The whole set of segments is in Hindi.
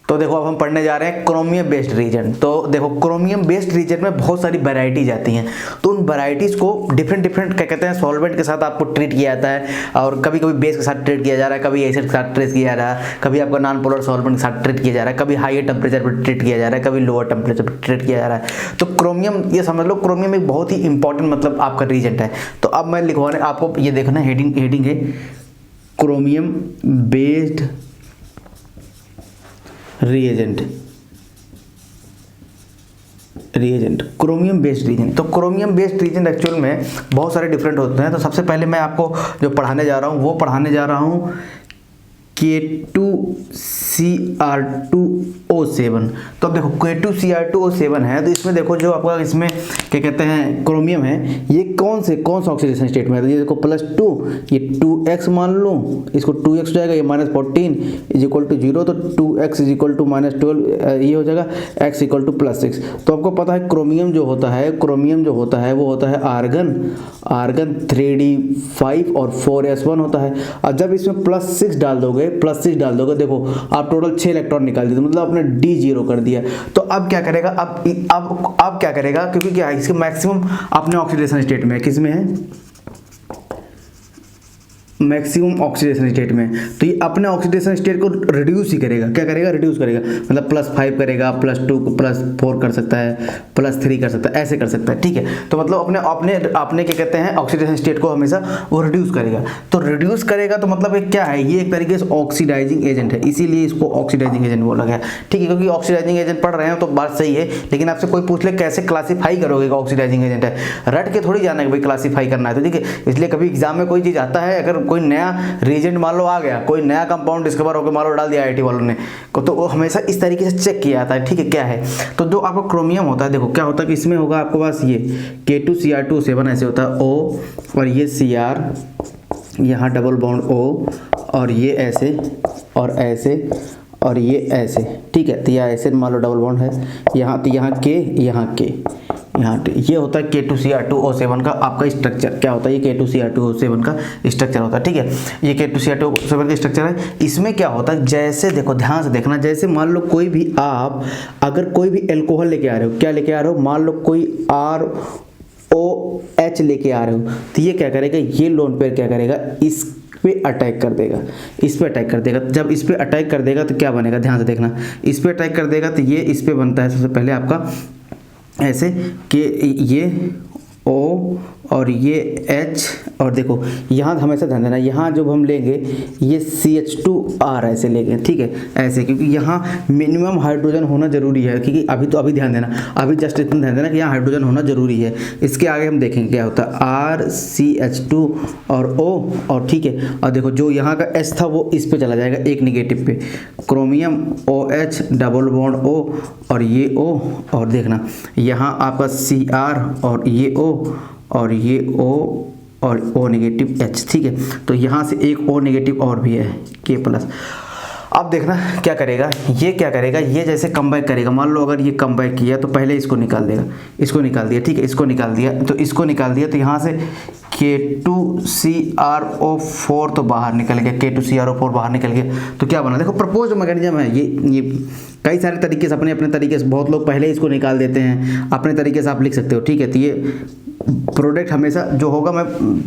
तो देखो अब हम पढ़ने जा रहे हैं क्रोमियम बेस्ड रीजेंट। तो देखो क्रोमियम बेस्ड रीजेंट में बहुत सारी वैरायटीज आती हैं, तो उन वैरायटीज को डिफरेंट क्या कहते हैं सॉल्वेंट के साथ आपको ट्रीट किया जाता है, और कभी कभी बेस के साथ ट्रीट किया जा रहा है, कभी एसिड के साथ ट्रीट किया जा रहा है, कभी आपका नॉन पोलर सॉल्वेंट के साथ ट्रीट किया जा रहा है, कभी हाई टेम्परेचर पर ट्रीट किया जा रहा है, कभी लोअर टेम्परेचर पर ट्रीट किया जा रहा है। तो क्रोमियम ये समझ लो क्रोमियम एक बहुत ही इंपॉर्टेंट मतलब आपका रीजेंट है। तो अब मैं लिखवाने आपको ये देखना हेडिंग है chromium based reagent chromium based reagent. तो क्रोमियम बेस्ड रीजेंट एक्चुअल में बहुत सारे डिफरेंट होते हैं। तो सबसे पहले मैं आपको जो पढ़ाने जा रहा हूँ वो पढ़ाने जा रहा हूँ K2Cr2O7। तो अब देखो K2Cr2O7 है, तो इसमें देखो जो आपका इसमें क्या कहते हैं क्रोमियम है, ये कौन सा ऑक्सीडेशन स्टेट में है। तो ये देखो +2, ये 2x मान लो, इसको 2x हो जाएगा, ये -14 = 0, तो 2x = -12 ये हो जाएगा, x = +6। तो आपको पता है क्रोमियम जो होता है वो होता है आर्गन 3d5 और 4s1 होता है। और जब इसमें +6 डाल दोगे देखो आप टोटल 6 इलेक्ट्रॉन निकाल दिए, मतलब आपने d0 कर दिया। तो अब क्या करेगा, अब क्या करेगा, क्योंकि क्या है इसके मैक्सिमम अपने ऑक्सीडेशन स्टेट में, किसमें है मैक्सिमम ऑक्सीडेशन स्टेट में, तो ये अपने ऑक्सीडेशन स्टेट को रिड्यूस ही करेगा। क्या करेगा, रिड्यूस करेगा, मतलब +5 करेगा, +2 +4 कर सकता है, +3 कर सकता है, ऐसे कर सकता है, ठीक है। तो मतलब अपने क्या कहते हैं ऑक्सीडेशन स्टेट को हमेशा वो रिड्यूस करेगा। तो रिड्यूस करेगा तो मतलब क्या है, ये एक तरीके से ऑक्सीडाइजिंग एजेंट है, इसीलिए इसको ऑक्सीडाइजिंग एजेंट बोला गया, ठीक है। क्योंकि ऑक्सीडाइजिंग एजेंट पढ़ रहे हैं तो बात सही है, लेकिन आपसे कोई पूछ ले कैसे क्लासीफाई करोगे ऑक्सीडाइजिंग एजेंट है, रट के थोड़ी जाना है भाई क्लासीफाई करना है, तो ठीक है। इसलिए कभी एग्जाम में कोई चीज़ आता है, अगर कोई नया रीजेंट मान लो आ गया, कोई नया कंपाउंड डिस्कवर होकर मान लो डाल दिया आईआईटी वालों ने, तो वो हमेशा इस तरीके से चेक किया जाता है, ठीक है। क्या है, तो जो आपको क्रोमियम होता है, देखो क्या होता है कि इसमें होगा आपके पास ये K2Cr2O7 ऐसे होता है O, और ये Cr, यहाँ डबल बॉन्ड O, और ये ऐसे और ऐसे और ये ऐसे, ठीक है। तो यह ऐसे मान लो डबल बॉन्ड है, यहाँ तो यहाँ K, यहाँ K, यहाँ ये होता है K2Cr2O7 का आपका स्ट्रक्चर। क्या होता है, ये K2Cr2O7 का स्ट्रक्चर होता है, ठीक है। ये K2Cr2O7 का स्ट्रक्चर है। इसमें क्या होता है, जैसे देखो ध्यान से देखना, जैसे मान लो कोई भी आप अगर कोई भी एल्कोहल लेके आ रहे हो, क्या लेके आ रहे हो, मान लो कोई ROH लेके आ रहे हो, तो ये क्या करेगा, ये लोन पेयर क्या करेगा, इस पे अटैक कर देगा, इस पे अटैक कर देगा। जब इस पे अटैक कर देगा तो क्या बनेगा, ध्यान से देखना, इस पे अटैक कर देगा तो ये इस पे बनता है सबसे पहले आपका ऐसे कि ये O और ये H, और देखो यहाँ हमेशा ध्यान देना, यहाँ जब हम लेंगे ये CH2R ऐसे लेंगे, ठीक है, ऐसे, क्योंकि यहाँ मिनिमम हाइड्रोजन होना जरूरी है, क्योंकि अभी ध्यान देना, अभी जस्ट इतना ध्यान देना कि यहाँ हाइड्रोजन होना जरूरी है। इसके आगे हम देखेंगे क्या होता है, RCH2 और O, और ठीक है। और देखो जो यहाँ का H था वो इस पे चला जाएगा एक निगेटिव पे, chromium OH double bond O और ये O, और देखना यहाँ आपका Cr और ये O और ये O और O नेगेटिव H, ठीक है। तो यहाँ से एक O नेगेटिव और भी है K+। अब देखना क्या करेगा, ये जैसे कम बैक करेगा, मान लो अगर ये कम बैक किया तो पहले इसको निकाल देगा, इसको निकाल दिया, ठीक है, इसको निकाल दिया, तो यहाँ से K2Cr4 तो बाहर निकल गया, K2Cr4 बाहर निकल गया। तो क्या बना, देखो प्रपोज मैकेनिज्म है ये कई सारे तरीके से अपने तरीके से, बहुत लोग पहले इसको निकाल देते हैं, अपने तरीके से आप लिख सकते हो, ठीक है। तो ये प्रोडक्ट हमेशा जो होगा मैं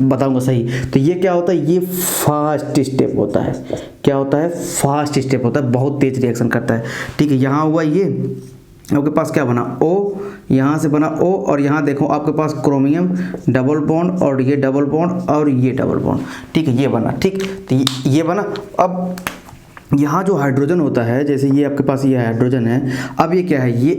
बताऊंगा सही। तो ये क्या होता है, ये फास्ट स्टेप होता है, क्या होता है, फास्ट स्टेप होता है, बहुत तेज रिएक्शन करता है, ठीक है। यहाँ हुआ ये आपके पास क्या बना O, यहाँ से बना O, और यहाँ देखो आपके पास क्रोमियम डबल बॉन्ड और ये डबल बॉन्ड और ये डबल बॉन्ड, ठीक है, ये बना, ठीक। तो ये बना। अब यहाँ जो हाइड्रोजन होता है, जैसे ये आपके पास ये हाइड्रोजन है, अब ये क्या है, ये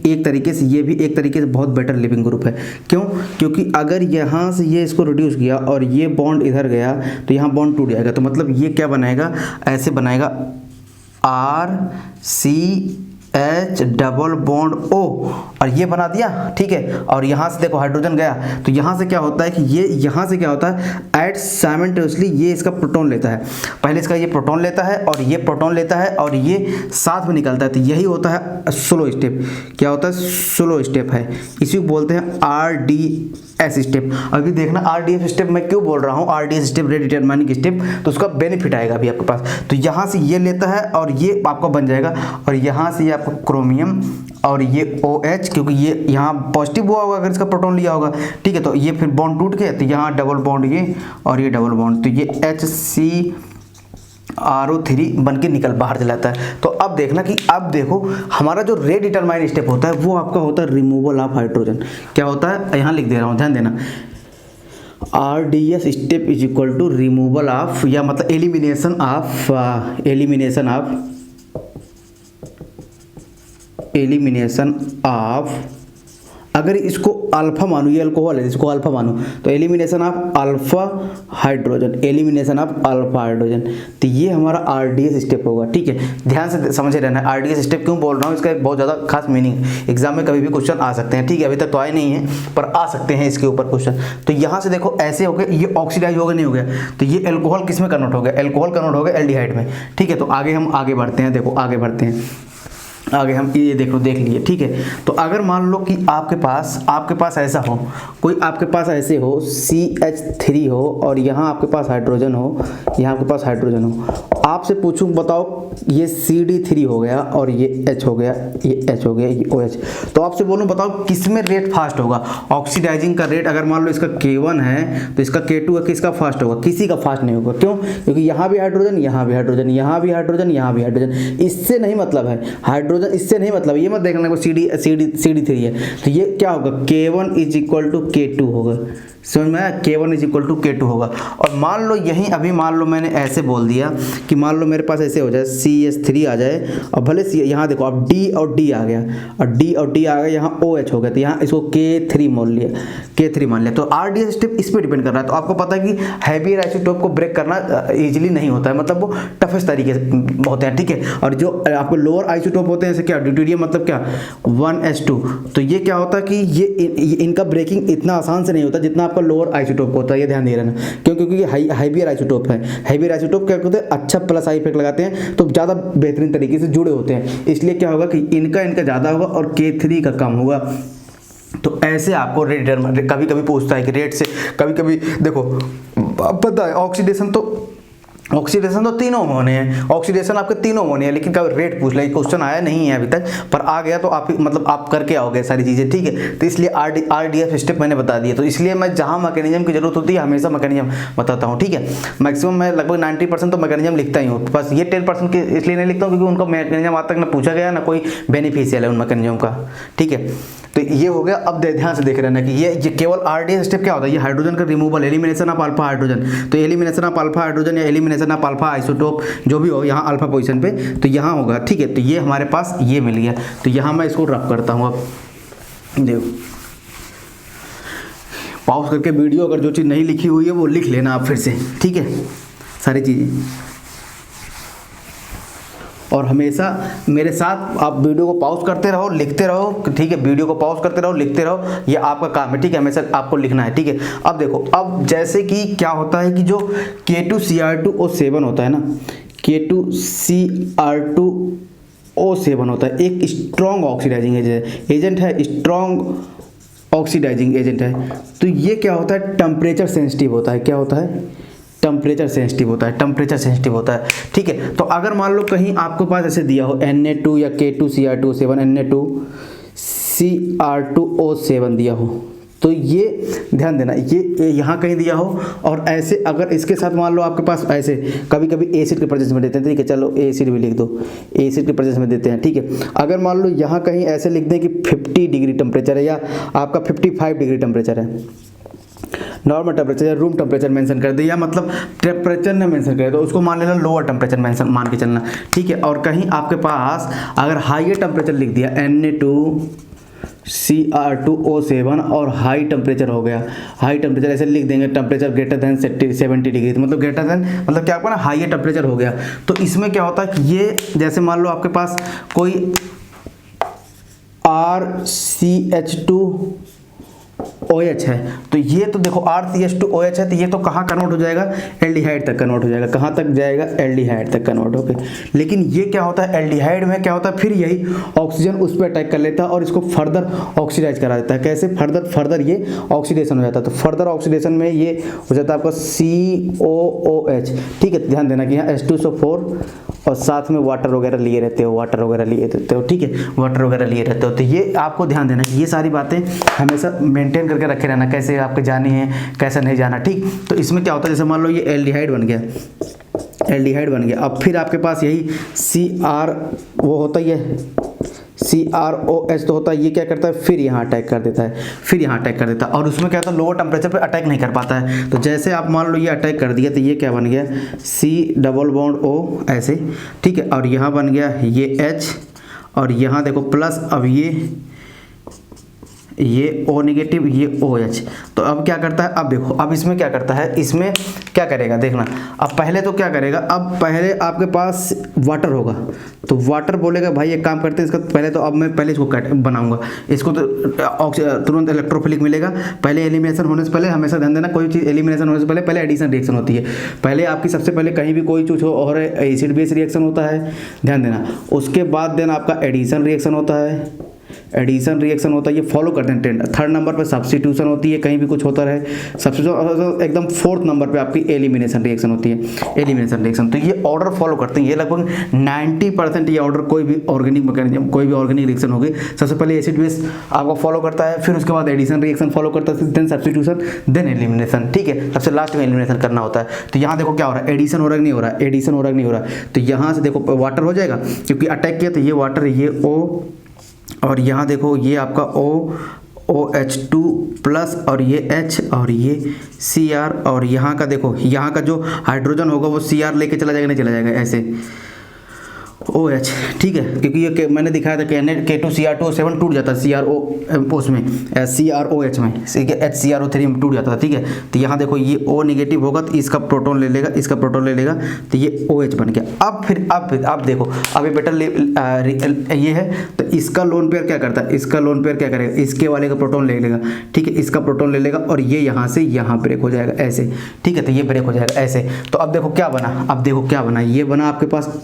एक तरीके से, ये भी एक तरीके से बहुत बेटर लिविंग ग्रुप है। क्यों, क्योंकि अगर यहाँ से ये इसको रिड्यूस किया और ये बॉन्ड इधर गया तो यहाँ बॉन्ड टूट जाएगा, तो मतलब ये क्या बनाएगा, ऐसे बनाएगा RCH डबल बॉन्ड O, और ये बना दिया, ठीक है। और यहाँ से देखो हाइड्रोजन गया, तो यहाँ से क्या होता है कि ये यहाँ से क्या होता है, एट साइमल्टेनियसली ये इसका प्रोटॉन लेता है, पहले इसका ये प्रोटॉन लेता है और ये प्रोटॉन लेता है और ये साथ में निकलता है, तो यही होता है स्लो स्टेप। क्या होता है, स्लो स्टेप है, इसी को बोलते हैं RDS ऐसे स्टेप। अभी देखना RDF स्टेप मैं क्यों बोल रहा हूँ, RDF step rate determining step, तो उसका बेनिफिट आएगा अभी आपके पास। तो यहाँ से ये लेता है और ये आपका बन जाएगा, और यहाँ से ये आपका क्रोमियम और ये OH, क्योंकि ये यहाँ पॉजिटिव हुआ होगा अगर इसका प्रोटॉन लिया होगा, ठीक है। तो ये फिर बॉन्ड टूट के, तो यहाँ डबल बॉन्ड ये और ये डबल बॉन्ड, तो ये HCRO3 बन के निकल बाहर चला जाता है। तो अब देखना कि अब देखो हमारा जो रेट डिटरमाइन स्टेप होता है वो आपका होता है रिमूवल ऑफ हाइड्रोजन। क्या होता है, यहाँ लिख दे रहा हूँ, ध्यान देना। RDS step is equal to removal of, या मतलब एलिमिनेशन ऑफ, अगर इसको अल्फा मानो, ये अल्कोहल है, इसको अल्फा मानो, तो एलिमिनेशन ऑफ अल्फा हाइड्रोजन, तो ये हमारा RDS स्टेप होगा, ठीक है। ध्यान से समझे रहना। RDS स्टेप क्यों बोल रहा हूँ, इसका एक बहुत ज़्यादा खास मीनिंग, एग्जाम में कभी भी क्वेश्चन आ सकते हैं, ठीक है। अभी तक तो आए नहीं है पर आ सकते हैं इसके ऊपर क्वेश्चन। तो यहाँ से देखो ऐसे हो गया, ये ऑक्सीडाइज हो गया, नहीं हो गया, तो ये एल्कोहल किस में कन्वर्ट हो गया, एल्कोहल कन्वर्ट हो गया एल्डिहाइड में, ठीक है। तो आगे हम आगे बढ़ते हैं, देखो आगे बढ़ते हैं, आगे हम ये देख लिए, ठीक है। तो अगर मान लो कि आपके पास ऐसा हो, कोई आपके पास ऐसे हो CH3 हो और यहाँ आपके पास हाइड्रोजन हो, यहाँ आपके पास हाइड्रोजन हो, आपसे पूछूं बताओ ये CD3 हो गया और ये H हो गया, ये H हो गया, ये OH, तो आपसे बोलूं बताओ किसमें रेट फास्ट होगा, ऑक्सीडाइजिंग का रेट। अगर मान लो इसका K1 है तो इसका K2 है, किसका फास्ट होगा, किसी का फास्ट नहीं होगा। क्यों, क्योंकि यहाँ भी हाइड्रोजन, यहाँ भी हाइड्रोजन, यहाँ भी हाइड्रोजन, यहाँ भी हाइड्रोजन, इससे नहीं मतलब है हाइड्रोजन, इससे नहीं मतलब, ये मत देखना को CD3 है, तो ये क्या होगा, K1 is equal to K2 होगा, समझ में आया, K1 is equal to K2 होगा। और मान लो यहीं अभी मान लो मैंने ऐसे बोल दिया कि मान लो मेरे पास ऐसे हो जाए CH3 आ जाए, और भले यहाँ देखो अब D और D आ गया, और D और D आ गया, यहाँ OH हो गया, तो यहाँ इसको K3 मान लिया, K3 मान लिया। तो RDS स्टेप इस पर डिपेंड कर रहा है। तो आपको पता है कि हैवियर आइसोटोप को ब्रेक करना इजीली नहीं होता है, मतलब वो टफेस्ट तरीके से होते हैं, ठीक है। और जो आपको लोअर आइसोटोप होते हैं, जैसे क्या ड्यूटेरियम, मतलब क्या 1s2, तो ये क्या होता है कि ये इनका ब्रेकिंग इतना आसान से नहीं होता जितना आपका लोअर आइसोटोप होता है, ये ध्यान दे रहना। क्यों, क्योंकि ये हैवियर आइसोटोप है। हैवियर आइसोटोप क्या करते हैं, अच्छा प्लस आई इफेक्ट लगाते हैं, तो ज़्यादा बेहतरीन तरीके से जुड़े होते हैं, इसलिए क्या होगा कि इनका ज़्यादा होगा और K3 का कम होगा। तो ऐसे आपको रेट कभी कभी पूछता है कि रेट से, कभी कभी देखो पता है ऑक्सीडेशन तो तीनों होने हैं, ऑक्सीडेशन आपके तीनों होने हैं, लेकिन कभी रेट पूछ ले, क्वेश्चन आया नहीं है अभी तक, पर आ गया तो आप मतलब आप करके आओगे सारी चीज़ें, ठीक है। तो इसलिए RDF स्टेप मैंने बता दिए। तो इसलिए मैं जहाँ मैकेनिज्म की जरूरत होती है हमेशा मैकेनिज्म बताता हूँ, ठीक है। मैक्सिमम मैं लगभग 90% तो मैकेनिज्म लिखता ही हूँ, बस ये 10% के इसलिए नहीं लिखता हूँ क्योंकि उनका मैकेनिज्म आज तक ना पूछा गया ना कोई बेनिफिशियल है उन मैकेनिज्म का, ठीक है। तो ये हो गया। अब ध्यान से देख रहना कि ये केवल RDS स्टेप क्या होता है, ये हाइड्रोजन का removal, elimination of alpha hydrogen. तो एलिमिनेशन ऑफ अल्फा हाइड्रोजन या एलिमिनेशन ऑफ अल्फा आइसोटोप जो भी हो, यहाँ अल्फा पोजीशन पे, तो यहाँ होगा, ठीक है। तो ये हमारे पास ये मिल गया। तो यहाँ मैं इसको रफ करता हूँ। अब देखो पॉज करके वीडियो, अगर जो चीज़ नहीं लिखी हुई है वो लिख लेना आप फिर से, ठीक है, सारी चीज़ें। और हमेशा मेरे साथ आप वीडियो को पॉज करते रहो, लिखते रहो, ठीक है। वीडियो को पॉज करते रहो, लिखते रहो, ये आपका काम है, ठीक है। हमेशा आपको लिखना है, ठीक है। अब देखो, अब जैसे कि क्या होता है कि जो K2Cr2O7 होता है ना, K2Cr2O7 होता है, एक स्ट्रॉन्ग ऑक्सीडाइजिंग एजेंट है, स्ट्रॉन्ग ऑक्सीडाइजिंग एजेंट है। तो ये क्या होता है, टेम्परेचर सेंसिटिव होता है। क्या होता है, टेम्परेचर सेंसिटिव होता है, टेम्परेचर सेंसिटिव होता है, ठीक है। तो अगर मान लो कहीं आपके पास ऐसे दिया हो Na2 या K2Cr2O7, Na2Cr2O7 दिया हो, तो ये ध्यान देना, ये यहाँ कहीं दिया हो, और ऐसे अगर इसके साथ मान लो आपके पास ऐसे कभी कभी एसिड के प्रेजेंस में देते हैं, ठीक है। चलो एसिड भी लिख दो, एसिड के प्रेजेंस में देते हैं, ठीक है। अगर मान लो यहाँ कहीं ऐसे लिख दें कि 50 डिग्री टेम्परेचर है, या आपका 55 डिग्री टेम्परेचर है, नॉर्मल टेम्परेचर या रूम टेम्परेचर मेंशन कर दे, या मतलब टेम्परेचर ने मेंशन करे तो उसको मान लेना लोअर टेम्परेचर मेंशन मान के चलना, ठीक है। और कहीं आपके पास अगर हाईयर टेम्परेचर लिख दिया Na2Cr2O7 और हाई टेम्परेचर हो गया, हाई टेम्परेचर ऐसे लिख देंगे टेम्परेचर ग्रेटर देन 70 डिग्री, मतलब ग्रेटर देन मतलब क्या आपका ना हाईयर टेम्परेचर हो गया। तो इसमें क्या होता है कि ये जैसे मान लो आपके पास कोई RCH2 OH है, तो ये तो देखो R-CH2OH है, तो ये तो कहाँ कन्वर्ट हो जाएगा, एल्डिहाइड तक कन्वर्ट हो जाएगा। कहाँ तक जाएगा, एल्डिहाइड तक कन्वर्ट होके। लेकिन ये क्या होता है, एल्डिहाइड में क्या होता है, फिर यही ऑक्सीजन उस पर अटैक कर लेता है और इसको फर्दर ऑक्सीडाइज करा देता है। कैसे, फर्दर ये ऑक्सीडेशन हो जाता है। तो फर्दर ऑक्सीडेशन में ये हो जाता है आपका COOH। ठीक है, ध्यान देना कि यहाँ H2SO4 और साथ में वाटर वगैरह लिए रहते हो, ठीक है, वाटर वगैरह लिए रहते हो। तो ये आपको ध्यान देना कि ये सारी बातें हमेशा मेंटेन करके रखे रहना, कैसे आपके जानी है कैसे नहीं जाना। ठीक, तो इसमें क्या होता है, जैसे मान लो ये एल्डिहाइड बन गया, अब फिर आपके पास यही CR वो होता ही है, CROH तो होता है, ये क्या करता है, फिर यहाँ अटैक कर देता है, और उसमें क्या होता है, लोअर टेम्परेचर पे अटैक नहीं कर पाता है। तो जैसे आप मान लो ये अटैक कर दिया, तो ये क्या बन गया, C+O ऐसे, ठीक है, और यहाँ बन गया ये H, और यहाँ देखो प्लस, अब ये O नेगेटिव, ये OH। तो अब क्या करता है, अब देखो, अब इसमें क्या करता है, इसमें क्या करेगा देखना। अब पहले तो क्या करेगा, अब पहले आपके पास वाटर होगा, तो वाटर बोलेगा भाई एक काम करते हैं इसका पहले, तो अब मैं पहले इसको बनाऊंगा, इसको तो तुरंत इलेक्ट्रोफिलिक मिलेगा। पहले एलिमिनेशन होने से पहले हमेशा ध्यान देना, कोई चीज़ एलिमिनेशन होने से पहले एडिशन रिएक्शन होती है। पहले आपकी सबसे पहले कहीं भी कोई चीज़ हो और एसिड बेस रिएक्शन होता है, ध्यान देना। उसके बाद देना आपका एडिशन रिएक्शन होता है, ये फॉलो करते हैं ट्रेंड। थर्ड नंबर पर सब्स्टिट्यूशन होती है, कहीं भी कुछ होता रहे सब्स्टिट्यूशन। एकदम फोर्थ नंबर पे आपकी एलिमिनेशन रिएक्शन होती है, तो ये ऑर्डर फॉलो करते हैं। ये लगभग 90% ये ऑर्डर कोई भी ऑर्गेनिक मैकेनिज्म, कोई भी ऑर्गेनिक रिएक्शन होगी, सबसे पहले एसिड बेस आपको फॉलो करता है, फिर उसके बाद एडिशन रिएक्शन फॉलो करता है, देन सब्स्टिट्यूशन, देन एलिमिनेशन। ठीक है, सबसे लास्ट में एलिमिनेशन करना होता है। तो यहाँ देखो क्या हो रहा है, एडिशन हो रहा है नहीं हो रहा, तो यहाँ से देखो वाटर हो जाएगा, क्योंकि अटैक किया, तो ये वाटर, ये O, और यहाँ देखो ये आपका OH2 प्लस, और ये H, और ये Cr, और यहाँ का देखो, यहाँ का जो हाइड्रोजन होगा वो Cr लेके चला जाएगा, नहीं चला जाएगा, ऐसे OH। ठीक है, क्योंकि ये मैंने दिखाया था कि K2Cr2O7 टूट जाता है CrO उसमें, CrOH में, HCrO3 में टूट जाता है। ठीक है, तो यहाँ देखो ये O नेगेटिव होगा, तो इसका प्रोटॉन ले लेगा, तो ये OH बन गया। अब देखो, अब ये बेटा ये है, तो इसका लोन पेयर क्या करता है, क्या करेगा, इसके वाले का प्रोटॉन ले लेगा। ठीक है, इसका प्रोटॉन ले लेगा, और ये यहाँ से यहाँ ब्रेक हो जाएगा ऐसे। ठीक है, तो ये ब्रेक हो जाएगा ऐसे। तो अब देखो क्या बना, ये बना आपके पास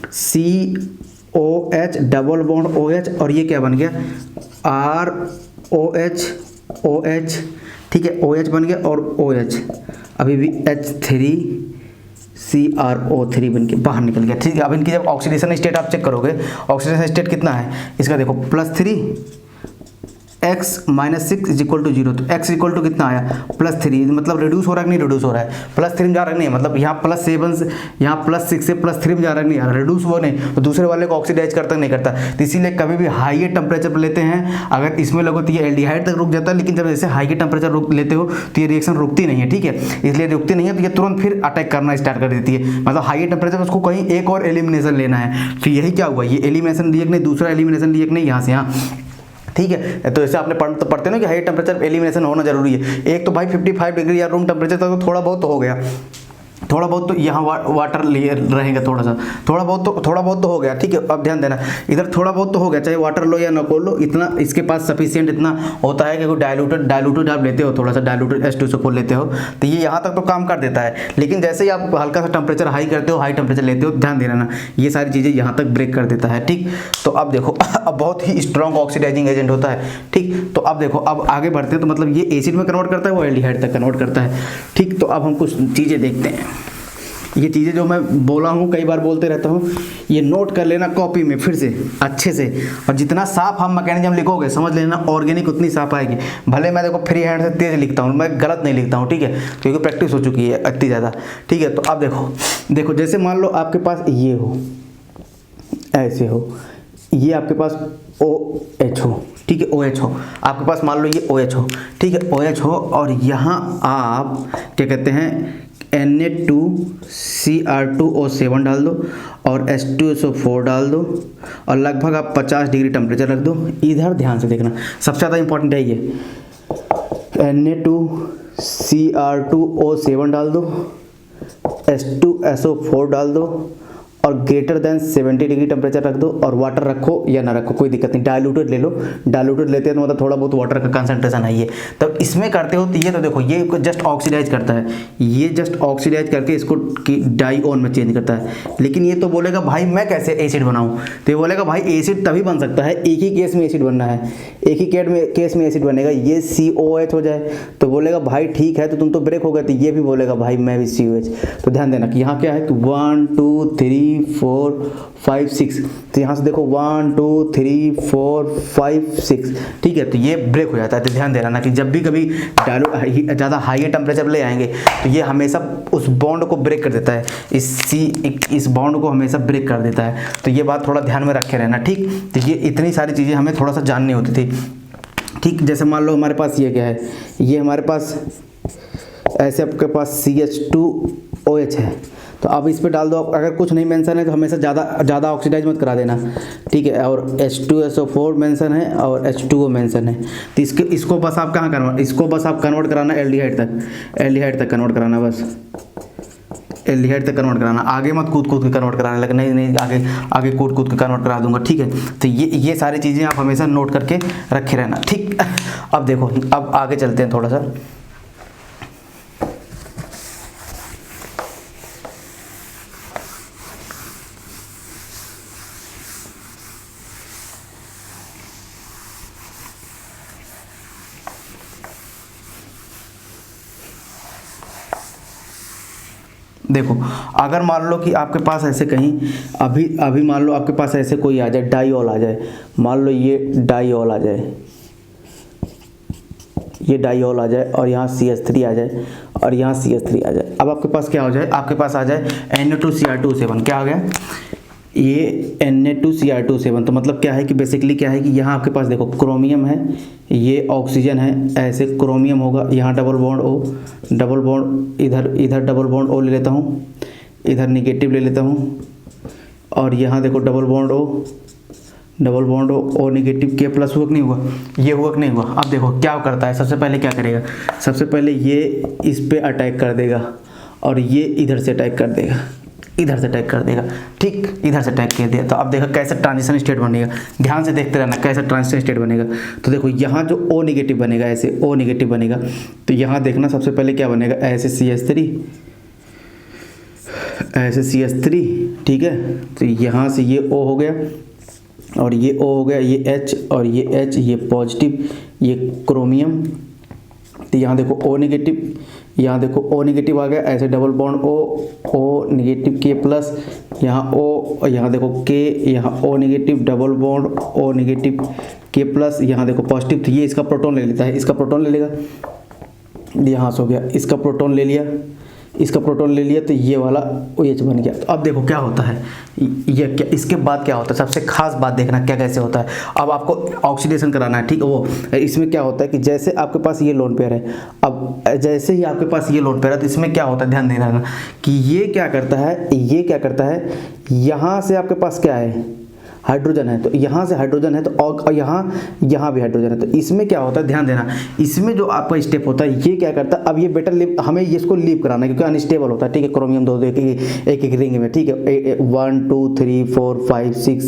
RCOH डबल बॉन्ड OH, और ये क्या बन गया, ROH। ठीक है, OH बन गया, और OH अभी भी H3CrO3 बन के बाहर निकल गया। ठीक है, अब इनकी जब ऑक्सीडेशन स्टेट आप चेक करोगे, ऑक्सीडेशन स्टेट कितना है इसका, देखो +3 x - 6 = 0। तो x इक्वल टू कितना आया, +3, मतलब रिड्यूस हो रहा है कि नहीं रिड्यूस हो रहा है, +3 में जा रहा है नहीं, मतलब यहाँ +7 से यहाँ +6 से +3 में जा रहा है नहीं, रिड्यूस हुआ नहीं, तो दूसरे वाले को ऑक्सीडाइज करता नहीं करता। तो इसीलिए कभी भी हाई टेम्परेचर पर लेते हैं, अगर इसमें लगो तो ये एल्डिहाइड तक रुक जाता है, लेकिन जब जैसे हाई टेम्परेचर लेते हो तो ये रिएक्शन रुकती नहीं है। ठीक है, इसलिए रुकती नहीं है, तो ये तुरंत फिर अटैक करना स्टार्ट कर देती है। मतलब हाई टेम्परेचर उसको कहीं एक और एलिमिनेशन लेना है। तो यही क्या हुआ, ये एलिमिनेशन लिया कि नहीं, दूसरा एलिमिनेशन लिया कि नहीं, यहाँ से यहाँ। ठीक है, तो जैसे आपने पढ़ते ना कि हाई टेम्परेचर एलिमिनेशन होना जरूरी है। एक तो भाई 55 डिग्री या रूम टेम्परेचर तक तो थोड़ा बहुत तो हो गया, थोड़ा बहुत तो यहाँ वाटर लेयर रहेगा, थोड़ा बहुत तो हो गया। ठीक है, अब ध्यान देना, इधर थोड़ा बहुत तो हो गया, चाहे वाटर लो या नको लो, इतना इसके पास सफिशिएंट इतना होता है कि डाइल्यूटेड आप लेते हो, थोड़ा सा डाइल्यूटेड H2SO4 लेते हो, तो ये यहाँ तक तो काम कर देता है। लेकिन जैसे ही आप हल्का सा टेम्परेचर हाई करते हो, हाई टेम्परेचर लेते हो, ध्यान देना ना, ये सारी चीज़ें यहाँ तक ब्रेक कर देता है। ठीक, तो अब देखो, अब बहुत ही स्ट्रॉन्ग ऑक्सीडाइजिंग एजेंट होता है। ठीक, तो अब देखो, अब आगे बढ़ते हैं, तो मतलब ये एसिड में कन्वर्ट करता है, वो एल्डिहाइड तक कन्वर्ट करता है। ठीक, तो अब हम कुछ चीज़ें देखते हैं। ये चीज़ें जो मैं बोला हूँ, कई बार बोलते रहता हूँ, ये नोट कर लेना कॉपी में फिर से अच्छे से, और जितना साफ हम मैकेनिज्म लिखोगे समझ लेना ऑर्गेनिक उतनी साफ आएगी। भले मैं देखो फ्री हैंड से तेज लिखता हूँ, मैं गलत नहीं लिखता हूँ। ठीक है, क्योंकि प्रैक्टिस हो चुकी है इतनी ज़्यादा। ठीक है, तो अब देखो जैसे मान लो आपके पास ये हो, ऐसे हो, ये आपके पास OH हो। ठीक है, OH हो आपके पास, मान लो ये OH हो। ठीक है, OH हो, और यहाँ आप क्या कहते हैं, Na2Cr2O7 डाल दो, और H2SO4 डाल दो, और लगभग आप 50 डिग्री टेम्परेचर रख दो। इधर ध्यान से देखना, सबसे ज़्यादा इंपॉर्टेंट है ये, Na2Cr2O7 डाल दो, H2SO4 डाल दो, और ग्रेटर देन 70 डिग्री टेम्परेचर रख दो, और वाटर रखो या ना रखो कोई दिक्कत नहीं, डाइल्यूटेड ले लो, डाइल्यूटेड लेते हैं तो मतलब थोड़ा बहुत वाटर का कंसंट्रेशन है ये, तब इसमें करते हो तो ये तो देखो ये जस्ट ऑक्सीडाइज करता है, ये जस्ट ऑक्सीडाइज करके इसको डाइऑन में चेंज करता है। लेकिन ये तो बोलेगा भाई मैं कैसे एसिड बनाऊं, तो ये बोलेगा भाई एसिड तभी बन सकता है, एक ही केस में एसिड बनना है, एक ही केस में एसिड बनेगा, ये COH हो जाए, तो बोलेगा भाई ठीक है तो तुम तो ब्रेक हो गए, तो ये भी बोलेगा भाई मैं भी COH। तो ध्यान देना कि यहाँ क्या है कि 1 2 3 4 5 6, तो यहाँ से देखो 1 2 3 4 5 6, ठीक है, तो ये ब्रेक हो जाता है। तो ध्यान देना ना कि जब भी कभी ज़्यादा हाई टेम्परेचर ले आएंगे तो ये हमेशा उस बॉन्ड को ब्रेक कर देता है, इस बॉन्ड को हमेशा ब्रेक कर देता है। तो ये बात थोड़ा ध्यान में रखे रहना, ठीक। तो ये इतनी सारी चीज़ें हमें थोड़ा सा जाननी होती थी, ठीक। जैसे मान लो हमारे पास ये क्या है, ये हमारे पास ऐसे आपके पास CH2OH है, तो अब इस पे डाल दो, अगर कुछ नहीं मेंशन है तो हमेशा ज़्यादा ऑक्सीडाइज मत करा देना, ठीक है। और H2SO4 मेंशन है और H2O मेंशन है, तो इसको बस आप कन्वर्ट कराना एल्डिहाइड तक कन्वर्ट कराना, बस एल्डिहाइड तक कन्वर्ट कराना, आगे मत कूद के कन्वर्ट कराना, लेकिन नहीं आगे कूद के कन्वर्ट करा दूंगा, ठीक है। तो ये सारी चीज़ें आप हमेशा नोट करके रखे रहना, ठीक। अब देखो, अब आगे चलते हैं थोड़ा सा। देखो अगर मान लो कि आपके पास ऐसे कहीं अभी मान लो आपके पास ऐसे कोई आ जाए, डाइऑल आ जाए, मान लो ये डाइऑल आ जाए, ये डाइऑल आ जाए और यहाँ CH3 आ जाए और यहाँ CH3 आ जाए। अब आपके पास क्या हो जाए, आपके पास आ जाए Na2Cr2O7, क्या आ गया ये Na2Cr2O7। तो मतलब क्या है कि बेसिकली क्या है कि यहाँ आपके पास देखो क्रोमियम है, ये ऑक्सीजन है, ऐसे क्रोमियम होगा, यहाँ डबल बॉन्ड इधर डबल बॉन्ड O ले लेता हूँ, इधर निगेटिव ले लेता हूँ, और यहाँ देखो डबल बॉन्ड O निगेटिव के प्लस हुआ कि नहीं हुआ, ये हुआ कि नहीं हुआ। अब देखो क्या करता है, सबसे पहले क्या करेगा, सबसे पहले ये इस पे अटैक कर देगा और ये इधर से अटैक कर देगा, ठीक, इधर से अटैक कर दिया। तो अब देखो कैसा ट्रांजिशन स्टेट बनेगा, ध्यान से देखते रहना कैसा ट्रांजिशन स्टेट बनेगा। तो देखो यहाँ जो O निगेटिव बनेगा, ऐसे O निगेटिव बनेगा, तो यहाँ देखना सबसे पहले क्या बनेगा, ऐसे CH3, ठीक है। तो यहाँ से ये O हो गया और ये O हो गया, ये H और ये H, ये पॉजिटिव, ये क्रोमियम। तो यहाँ देखो O निगेटिव, यहाँ देखो O निगेटिव आ गया, ऐसे डबल बॉन्ड O निगेटिव के प्लस, यहाँ O, यहाँ देखो K, यहाँ O negative double bond O negative के प्लस, यहाँ देखो पॉजिटिव। तो ये इसका प्रोटॉन ले लेता है, इसका प्रोटॉन ले लेगा, यहाँ से हो गया, इसका प्रोटॉन ले लिया, तो ये वाला OH बन गया। तो अब देखो क्या होता है, ये क्या, इसके बाद क्या होता है, सबसे खास बात देखना क्या कैसे होता है। अब आपको ऑक्सीडेशन कराना है, ठीक है। वो इसमें क्या होता है कि जैसे आपके पास ये लोन पेयर है, अब जैसे ही आपके पास ये लोन पेयर है तो इसमें क्या होता है, ध्यान देना कि ये क्या करता है, यहाँ से आपके पास क्या है, हाइड्रोजन है, तो यहाँ से हाइड्रोजन है, तो और यहाँ भी हाइड्रोजन है। तो इसमें क्या होता है, ध्यान देना, इसमें जो आपका स्टेप होता है, ये क्या करता है, अब ये बेटर लीव, हमें इसको लीव कराना है क्योंकि अनस्टेबल होता है, ठीक है। क्रोमियम दो एक रिंग में, ठीक है, 1 2 3 4 5 6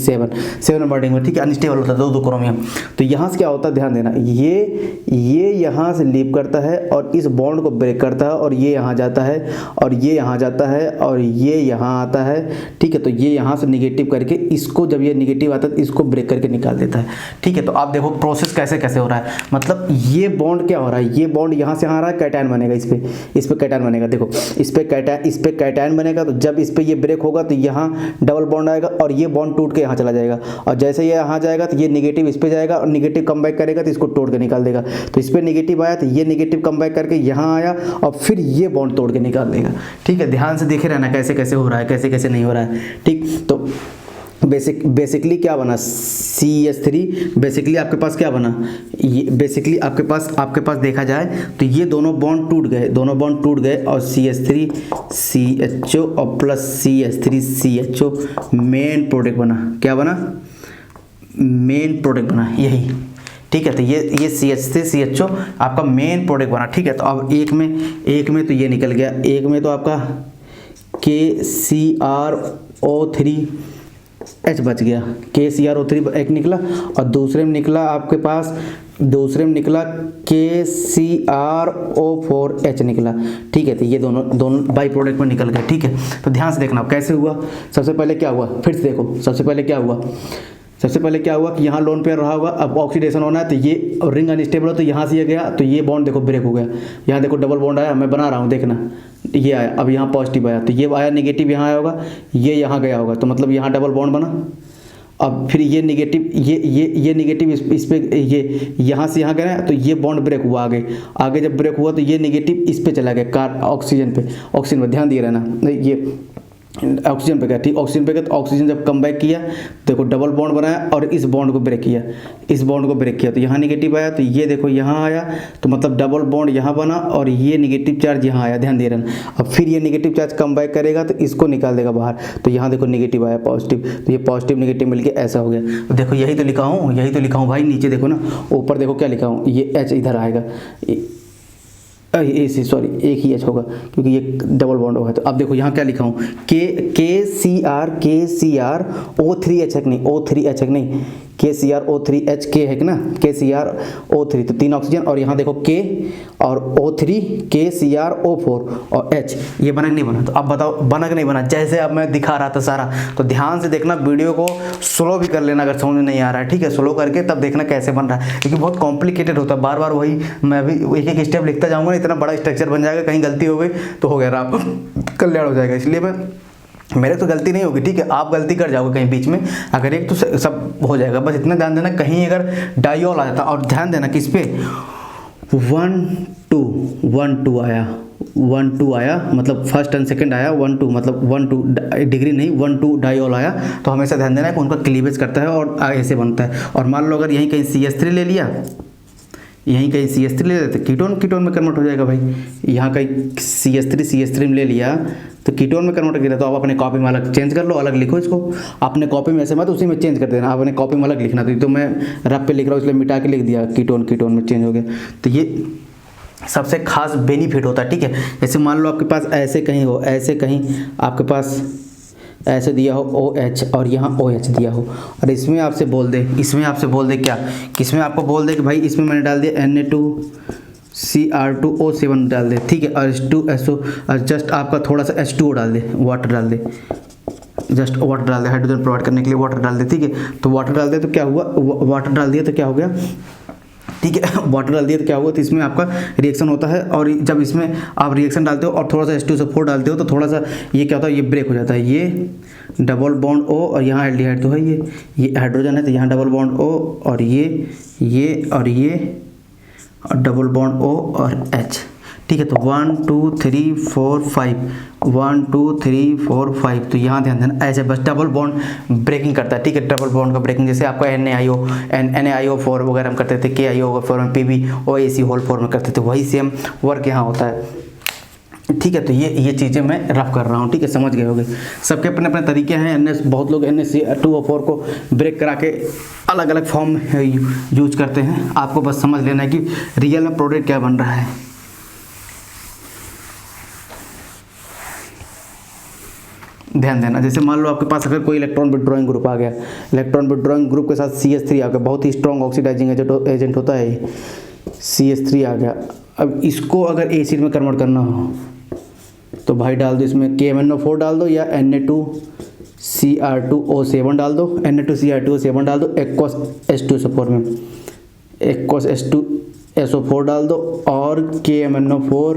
7 नंबर रिंग में, ठीक है, अनस्टेबल होता है दो क्रोमियम। तो यहाँ से क्या होता है, ध्यान देना, ये यहाँ से लीव करता है और इस बॉन्ड को ब्रेक करता है, और ये यहाँ जाता है और ये यहाँ जाता है और ये यहाँ आता है, ठीक है। तो ये यहाँ से निगेटिव करके इसको, जब ये निगेटिव आता है तो इसको ब्रेक करके निकाल देता है, ठीक है। तो आप देखो प्रोसेस कैसे हो रहा है, मतलब ये बॉन्ड क्या हो रहा है, ये बॉन्ड यहाँ से आ रहा है, कैटायन बनेगा, इस पे कैटायन बनेगा, देखो इस पे कैटायन बनेगा। तो जब इस पे ये ब्रेक होगा तो यहाँ डबल बॉन्ड आएगा और ये बॉन्ड टूट के यहाँ चला जाएगा, और जैसे ये यहाँ जाएगा तो ये निगेटिव इस पे जाएगा और निगेटिव कम बैक करेगा तो इसको तोड़ के निकाल देगा। तो इस पे निगेटिव आया तो ये निगेटिव कम बैक करके यहाँ आया और फिर ये बॉन्ड तोड़ के निकाल देगा, ठीक है। ध्यान से देखे रहना कैसे हो रहा है, कैसे नहीं हो रहा है, ठीक। तो बेसिकली क्या बना, CH3, बेसिकली आपके पास क्या बना, ये बेसिकली आपके पास देखा जाए तो ये दोनों बॉन्ड टूट गए और CH3 CHO और plus CH3 CHO main product बना, क्या बना, मेन प्रोडक्ट बना, यही, ठीक है। तो ये CH3 CHO आपका मेन प्रोडक्ट बना, ठीक है। तो अब एक में तो ये निकल गया, एक में तो आपका KCr CrO3H बच गया, KCrO3 एक निकला, और दूसरे में निकला आपके पास, दूसरे में निकला KCrO4H निकला। ठीक है, तो ये दोनों बाई प्रोडक्ट में निकल गए। ठीक है, तो ध्यान से देखना कैसे हुआ। सबसे पहले क्या हुआ, फिर से देखो, सबसे पहले क्या हुआ कि यहाँ लोन पेयर रहा होगा, अब ऑक्सीडेशन होना है तो ये रिंग अनस्टेबल हो, तो यहाँ से ये गया तो ये बॉन्ड देखो ब्रेक हो गया। यहाँ देखो डबल बॉन्ड आया, मैं बना रहा हूँ देखना, ये आया, अब यहाँ पॉजिटिव आया, तो ये आया नेगेटिव, यहाँ आया होगा, ये यहाँ गया होगा, तो मतलब यहाँ डबल बॉन्ड बना। अब फिर ये नेगेटिव, ये नेगेटिव इस पे, ये यहाँ से यहाँ गया तो ये बॉन्ड ब्रेक हुआ, आगे जब ब्रेक हुआ तो ये नेगेटिव इस पे चला गया, ऑक्सीजन पे ध्यान दिए रहना, ये ऑक्सीजन पे गया। ठीक, ऑक्सीजन पे गया तो ऑक्सीजन जब कम बैक किया, देखो डबल बॉन्ड बनाया और इस बॉन्ड को ब्रेक किया, तो यहाँ नेगेटिव आया, तो ये देखो यहाँ आया, तो मतलब डबल बॉन्ड यहाँ बना और ये नेगेटिव चार्ज यहाँ आया, ध्यान दे रहे हैं। अब फिर ये नेगेटिव चार्ज कम बैक करेगा तो इसको निकाल देगा बाहर, तो यहाँ देखो नेगेटिव आया, पॉजिटिव, तो ये पॉजिटिव नेगेटिव मिलके ऐसा हो गया। तो देखो यही तो लिखा हूँ भाई, नीचे देखो ना, ऊपर देखो क्या लिखा हूँ, ये H इधर आएगा, सॉरी एक ही H होगा क्योंकि ये डबल बॉन्ड होगा। तो अब देखो यहाँ क्या लिखा हूँ, KCrO3H नहीं, O3H नहीं, KCrO3H के है ना, KCrO3, तो 3 ऑक्सीजन, और यहाँ देखो K और O3, KCrO4 और H, ये बना कि नहीं बना। तो अब बताओ बना कि नहीं बना, जैसे अब मैं दिखा रहा था सारा। तो ध्यान से देखना, वीडियो को स्लो भी कर लेना अगर समझ में नहीं आ रहा है। ठीक है, स्लो करके तब देखना कैसे बन रहा है, क्योंकि बहुत कॉम्प्लिकेटेड होता है, बार बार वही मैं भी एक स्टेप लिखता जाऊँगा, इतना बड़ा स्ट्रक्चर बन जाएगा, कहीं गलती हो गई तो हो गया, आप कल्याण हो जाएगा। इसलिए मेरे तो गलती नहीं होगी, ठीक है, आप गलती कर जाओगे कहीं बीच में, अगर एक तो सब हो जाएगा, बस इतना ध्यान देना, कहीं अगर डाइऑल आ जाता, और ध्यान देना किस पे 1 2 आया, मतलब फर्स्ट एंड सेकंड आया, 1 2 मतलब 1 2 डिग्री नहीं, 1 2 डाइऑल आया, तो हमेशा ध्यान देना है कि उनका क्लीवेज करता है और ऐसे बनता है। और मान लो अगर यहीं कहीं CH3 ले लिया, तो कीटोन में कन्वर्ट हो जाएगा भाई। यहाँ कहीं CH3 में ले लिया तो कीटोन में कन्वर्ट किया, तो आप अपने कॉपी में अलग चेंज कर लो, अलग लिखो इसको अपने कॉपी में, ऐसे मत उसी में चेंज कर देना, आप अपने कॉपी में अलग लिखना। तो मैं रफ पे लिख रहा हूँ इसलिए मिटा के लिख दिया, कीटोन में चेंज हो गया। तो ये सबसे खास बेनिफिट होता है। ठीक है, जैसे मान लो आपके पास ऐसे कहीं हो, ऐसे कहीं आपके पास ऐसे दिया हो OH और यहाँ OH दिया हो, और इसमें आपसे बोल दे क्या, किसमें आपको बोल दे कि भाई इसमें मैंने डाल दिया Na2Cr2O7 डाल दे। ठीक है, और H2SO, जस्ट आपका थोड़ा सा H2O डाल दे, वाटर डाल दे, जस्ट वाटर डाल दे, हाइड्रोजन प्रोवाइड करने के लिए वाटर डाल दे। ठीक है, तो वाटर डाल दे तो क्या हुआ, वाटर डाल दिया तो क्या हो गया, ठीक है, वाटर डाल दिया तो क्या हुआ, तो इसमें आपका रिएक्शन होता है, और जब इसमें आप रिएक्शन डालते हो और थोड़ा सा H2SO4 डालते हो तो थोड़ा सा ये क्या होता है, ये ब्रेक हो जाता है, ये डबल बॉन्ड O और यहाँ एल्डिहाइड तो है, ये हाइड्रोजन है, तो यहाँ डबल बॉन्ड O और ये और डबल बॉन्ड O और H। ठीक है, तो 1 2 3 4 5, 1 2 3 4 5, तो यहाँ ध्यान देना, ऐसे बस डबल बॉन्ड ब्रेकिंग करता है। ठीक है, डबल बॉन्ड का ब्रेकिंग, जैसे आपका NaIO4 वगैरह हम करते थे, KIO4 में, PbOAC होल 4 में करते थे, वही सेम वर्क यहाँ होता है। ठीक है, तो ये चीज़ें मैं रफ कर रहा हूँ। ठीक है, समझ गए होंगे, सबके अपने अपने तरीके हैं। बहुत लोग NaCl2O4 को ब्रेक करा के अलग अलग फॉर्म में यूज करते हैं, आपको बस समझ लेना है कि रियल में प्रोडक्ट क्या बन रहा है। ध्यान देना, जैसे मान लो आपके पास अगर कोई इलेक्ट्रॉन विड्रॉइंग ग्रुप आ गया, इलेक्ट्रॉन विड्रॉइंग ग्रुप के साथ CH3 आ गया, बहुत ही स्ट्रॉन्ग ऑक्सीडाइजिंग एजेंट होता है ये, CH3 आ गया। अब इसको अगर एसिड में कन्वर्ट करना हो तो भाई डाल दो इसमें KMnO4 डाल दो, या Na2Cr2O7 डाल दो, Na2Cr2O7 डाल दो, एक्वस H2SO4 में एक्वस H2SO4 डाल दो, और KMnO4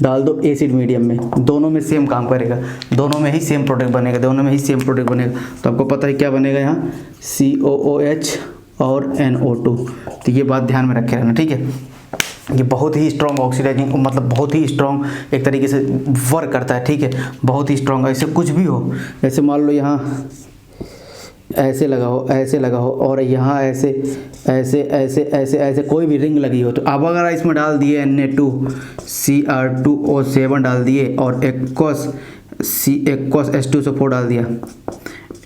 डाल दो एसिड मीडियम में, दोनों में सेम काम करेगा, दोनों में ही सेम प्रोडक्ट बनेगा, तो आपको पता है क्या बनेगा यहाँ COOH और NO2। तो ये बात ध्यान में रखे रहना। ठीक है, ये बहुत ही स्ट्रॉन्ग ऑक्सीडाइजिंग, मतलब बहुत ही स्ट्रॉन्ग एक तरीके से वर्क करता है। ठीक है, बहुत ही स्ट्रॉन्ग, ऐसे कुछ भी हो, ऐसे मान लो यहाँ ऐसे लगा हो और यहाँ ऐसे कोई भी रिंग लगी हो, तो अब अगर इसमें डाल दिए Na2Cr2O7 डाल दिए और एक्वस H2SO4 डाल दिया,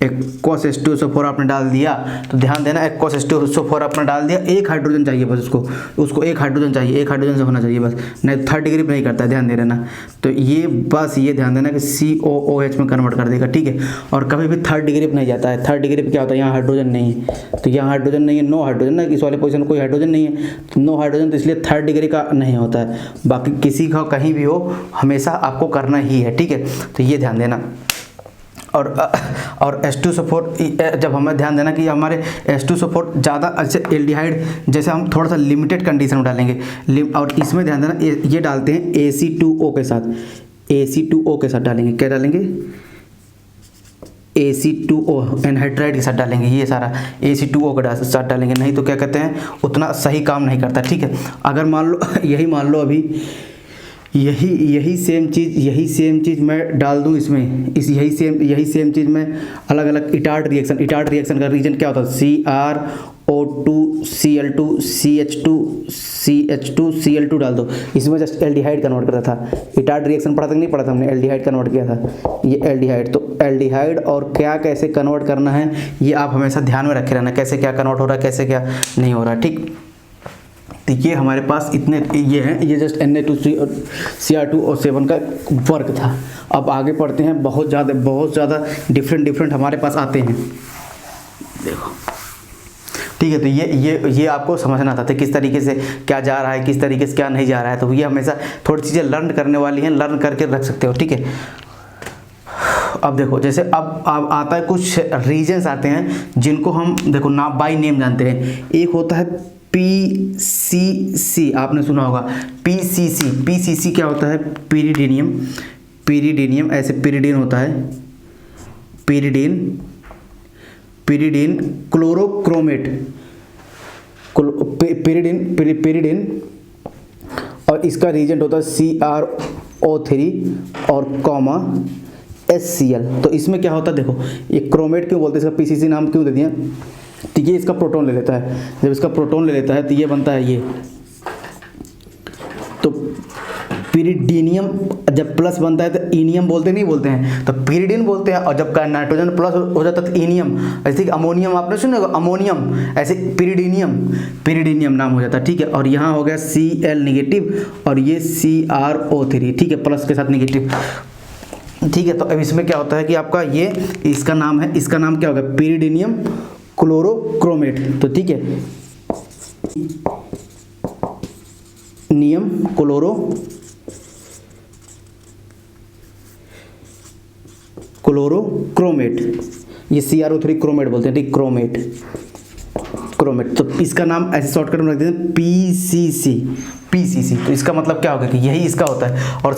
एक्वस H2SO4 आपने डाल दिया, तो ध्यान देना एक्वस H2SO4 आपने डाल दिया, एक हाइड्रोजन चाहिए बस उसको एक हाइड्रोजन चाहिए, एक हाइड्रोजन से होना चाहिए बस, नहीं थर्ड डिग्री पे नहीं करता है, ध्यान दे रहना। तो ये बस ये ध्यान देना कि COOH में कन्वर्ट कर देगा, ठीक है। और कभी भी थर्ड डिग्री पे नहीं जाता है। थर्ड डिग्री पे क्या होता है, यहाँ हाइड्रोजन नहीं है, तो यहाँ हाइड्रोजन नहीं है, नो हाइड्रोजन ना, इस वाले पोजीशन कोई हाइड्रोजन नहीं है, तो नो हाइड्रोजन, तो इसलिए थर्ड डिग्री का नहीं होता है। बाकी किसी का कहीं भी हो हमेशा आपको करना ही है, ठीक है, तो ये ध्यान देना। और H2SO4 जब हमें ध्यान देना कि हमारे H2SO4 ज़्यादा अच्छे एल्डिहाइड, जैसे हम थोड़ा सा लिमिटेड कंडीशन में डालेंगे, और इसमें ध्यान देना ये डालते हैं AC2O के साथ, AC2O के साथ डालेंगे, क्या डालेंगे, AC2O एनहाइड्राइड के साथ डालेंगे, ये सारा AC2O के साथ डालेंगे, नहीं तो क्या कहते हैं उतना सही काम नहीं करता, ठीक है। अगर मान लो मान लो अभी यही सेम चीज़ मैं डाल दूँ इसमें, यही सेम चीज़ मैं अलग अलग इटार्ट रिएक्शन का रीजन क्या होता है, CrO2 Cl2 CH2 Cl2 डाल दो, इसमें जस्ट एल्डिहाइड कन्वर्ट करता था। इटार्ट रिएक्शन पढ़ा था कि नहीं पढ़ा था हमने, एल्डिहाइड कन्वर्ट किया था, ये एल्डिहाइड। तो एल्डिहाइड और क्या कैसे कन्वर्ट करना है ये आप हमेशा ध्यान में रखे रहना, कैसे क्या कन्वर्ट हो रहा है, कैसे क्या नहीं हो रहा, ठीक। तो ये हमारे पास इतने ये हैं, ये जस्ट Na2 और Cr2O7 का वर्क था। अब आगे पढ़ते हैं, बहुत ज़्यादा डिफरेंट हमारे पास आते हैं, देखो, ठीक है। तो ये आपको समझना था किस तरीके से क्या जा रहा है, किस तरीके से क्या नहीं जा रहा है। तो ये हमेशा थोड़ी चीज़ें लर्न करने वाली हैं, लर्न करके रख सकते हो, ठीक है। अब देखो, जैसे अब आता है कुछ रीजन्स आते हैं जिनको हम देखो ना बाय नेम जानते हैं। एक होता है PCC, आपने सुना होगा PCC क्या होता है, पीरिडीनियम, ऐसे पीरिडीन होता है, पीरिडीन क्लोरोक्रोमेट, पीरिडीन, और इसका रीजेंट होता है CrO3 और कॉमा HCl। तो इसमें क्या होता है, देखो ये क्रोमेट क्यों बोलते हैं, इसका PCC नाम क्यों दे दिया, तो ये इसका प्रोटॉन ले लेता है, जब इसका प्रोटॉन ले लेता है तो ये बनता है ये, तो पीरिडीनियम जब प्लस बनता है तो इनियम नहीं बोलते हैं, तो पीरिडीन बोलते हैं। और जब का नाइट्रोजन प्लस हो जाता है तो इनियम, ऐसे कि अमोनियम आपने सुना होगा, अमोनियम, ऐसे पीरिडीनियम नाम हो जाता है, ठीक है। और यहाँ हो गया Cl नेगेटिव और ये CrO3, ठीक है, प्लस के साथ नेगेटिव, ठीक है। तो अब इसमें क्या होता है कि आपका ये इसका नाम क्या होगा, पीरिडीनियम क्लोरोक्रोमेट, तो ठीक है, नियम क्लोरोक्रोमेट, ये CrO3 क्रोमेट बोलते हैं, ठीक, क्रोमेट। तो इसका नाम ऐसे शॉर्टकट में रख देते हैं PCC। तो इसका मतलब क्या होगा कि यही इसका होता है। और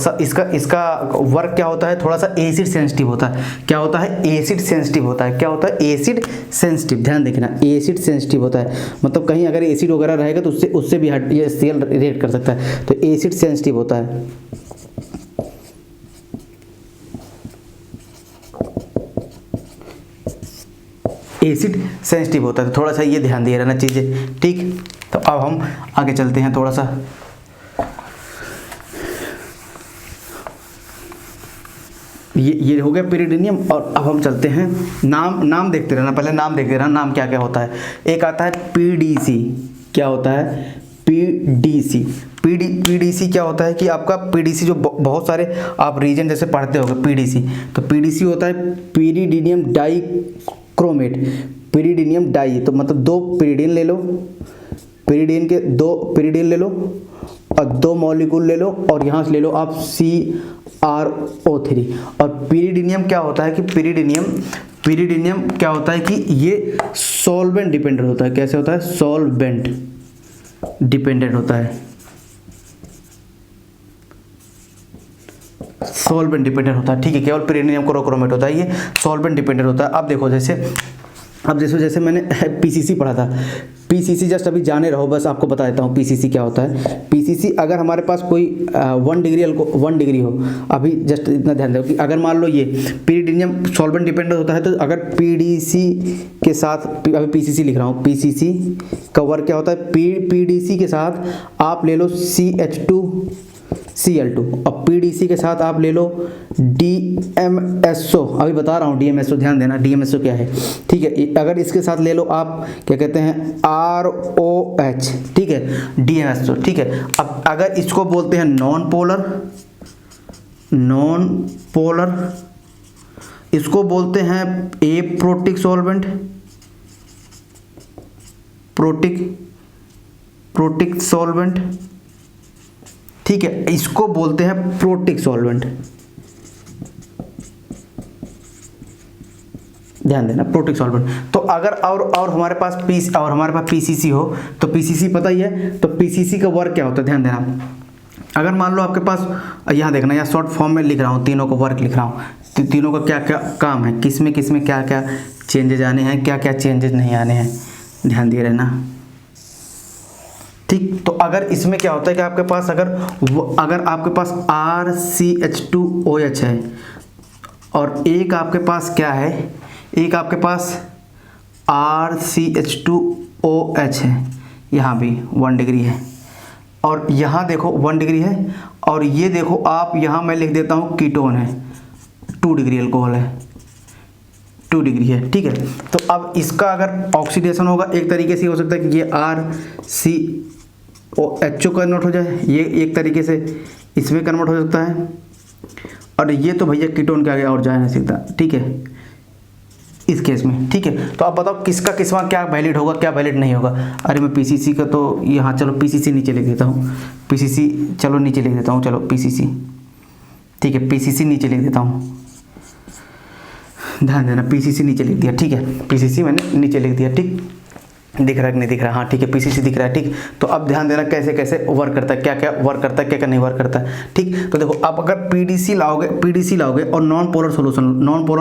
इसका वर्क क्या होता है, थोड़ा सा एसिड सेंसिटिव होता है। क्या होता है, एसिड सेंसिटिव होता है। क्या होता है, एसिड सेंसिटिव, ध्यान देखना, एसिड सेंसिटिव होता है, मतलब कहीं अगर एसिड वगैरह रहेगा तो उससे भी ये सेल रिएक्ट कर सकता है, तो एसिड सेंसिटिव होता है। एसिड सेंसिटिव होता है, तो थोड़ा सा ये ध्यान दिए रहना चीज़ें, ठीक। तो अब हम आगे चलते हैं थोड़ा सा, ये हो गया पीरिडीनियम। और अब हम चलते हैं, नाम देखते रहना, पहले नाम देखते रहना, नाम क्या क्या होता है। एक आता है PDC, क्या होता है, PDC क्या होता है कि आपका PDC जो बहुत सारे आप रीजन जैसे पढ़ते होंगे PDC, तो PDC होता है पीरिडीनियम डाई क्रोमेट, पीरिडीनियम डाई, तो मतलब दो पीरिडीन ले लो, पीरिडीन ले लो और दो मॉलिक्यूल ले लो, और यहाँ से ले लो आप CrO3। और पीरिडीनियम क्या होता है कि पीरिडीनियम क्या होता है कि ये सॉल्वेंट डिपेंडेंट होता है। कैसे होता है, सॉल्वेंट डिपेंडेंट होता है, सॉल्वेंट डिपेंडेंट होता है, ठीक है। केवल पीरिडीनियम क्लोरोक्रोमेट होता है, ये सॉल्वेंट डिपेंडेंट होता है। अब देखो जैसे मैंने PCC पढ़ा था, PCC जस्ट अभी जाने रहो, बस आपको बता देता हूँ PCC क्या होता है। PCC अगर हमारे पास कोई 1 डिग्री हो, अभी जस्ट इतना ध्यान दो कि अगर मान लो ये पीरिडीनियम सॉल्वेंट डिपेंडेंट होता है, तो अगर PDC के साथ, अभी PCC लिख रहा हूँ, PCC का वर्क क्या होता है, PDC के साथ आप ले लो Cl2 और PDC के साथ आप ले लो DMSO, अभी बता रहा हूँ DMSO, ध्यान देना DMSO क्या है, ठीक है। अगर इसके साथ ले लो आप क्या कहते हैं ROH, ठीक है, DMSO, ठीक है। अब अगर इसको बोलते हैं नॉन पोलर, इसको बोलते हैं एप्रोटिक सॉल्वेंट, प्रोटिक सॉल्वेंट, ठीक है, इसको बोलते हैं प्रोटिक सॉल्वेंट, ध्यान देना प्रोटिक सॉल्वेंट। तो अगर और हमारे पास PCC हो तो PCC पता ही है, तो PCC का वर्क क्या होता है, ध्यान देना। अगर मान लो आपके पास, यहाँ देखना, यहाँ शॉर्ट फॉर्म में लिख रहा हूँ, तीनों को वर्क लिख रहा हूँ, तो तीनों का क्या क्या काम है, किसमें क्या क्या चेंजेज आने हैं, क्या क्या चेंजेस नहीं आने हैं, ध्यान दिए रहना, ठीक। तो अगर इसमें क्या होता है कि आपके पास अगर आपके पास RCH2OH है और एक आपके पास क्या है, एक आपके पास RCH2OH है, यहाँ भी 1 डिग्री है और यहाँ देखो 1 डिग्री है, और ये देखो आप यहाँ मैं लिख देता हूँ कीटोन है, 2 डिग्री अल्कोहल है, 2 डिग्री है, ठीक है। तो अब इसका अगर ऑक्सीडेशन होगा एक तरीके से हो सकता है कि ये RCOHO कन्वर्ट हो जाए, ये एक तरीके से इसमें कन्वर्ट हो सकता है, और ये तो भैया कीटोन के आगे और जा नहीं सकता, ठीक है, इस केस में, ठीक है। तो आप बताओ किसका किसमें क्या वैलिड होगा, क्या वैलिड नहीं होगा। अरे मैं PCC का तो यहाँ, चलो PCC नीचे लिख देता हूँ, PCC चलो नीचे लिख देता हूँ, चलो PCC, ठीक है, PCC नीचे लिख देता हूँ, ध्यान देना PCC नीचे लिख दिया, ठीक है, PCC मैंने नीचे लिख दिया, ठीक, दिख रहा है कि नहीं दिख रहा, हाँ ठीक है, PCC दिख रहा है, ठीक। तो अब ध्यान देना कैसे कैसे वर्क करता है, क्या क्या वर्क करता है, क्या क्या नहीं वर्क करता है, ठीक। तो देखो आप अगर PDC लाओगे और नॉन पोलर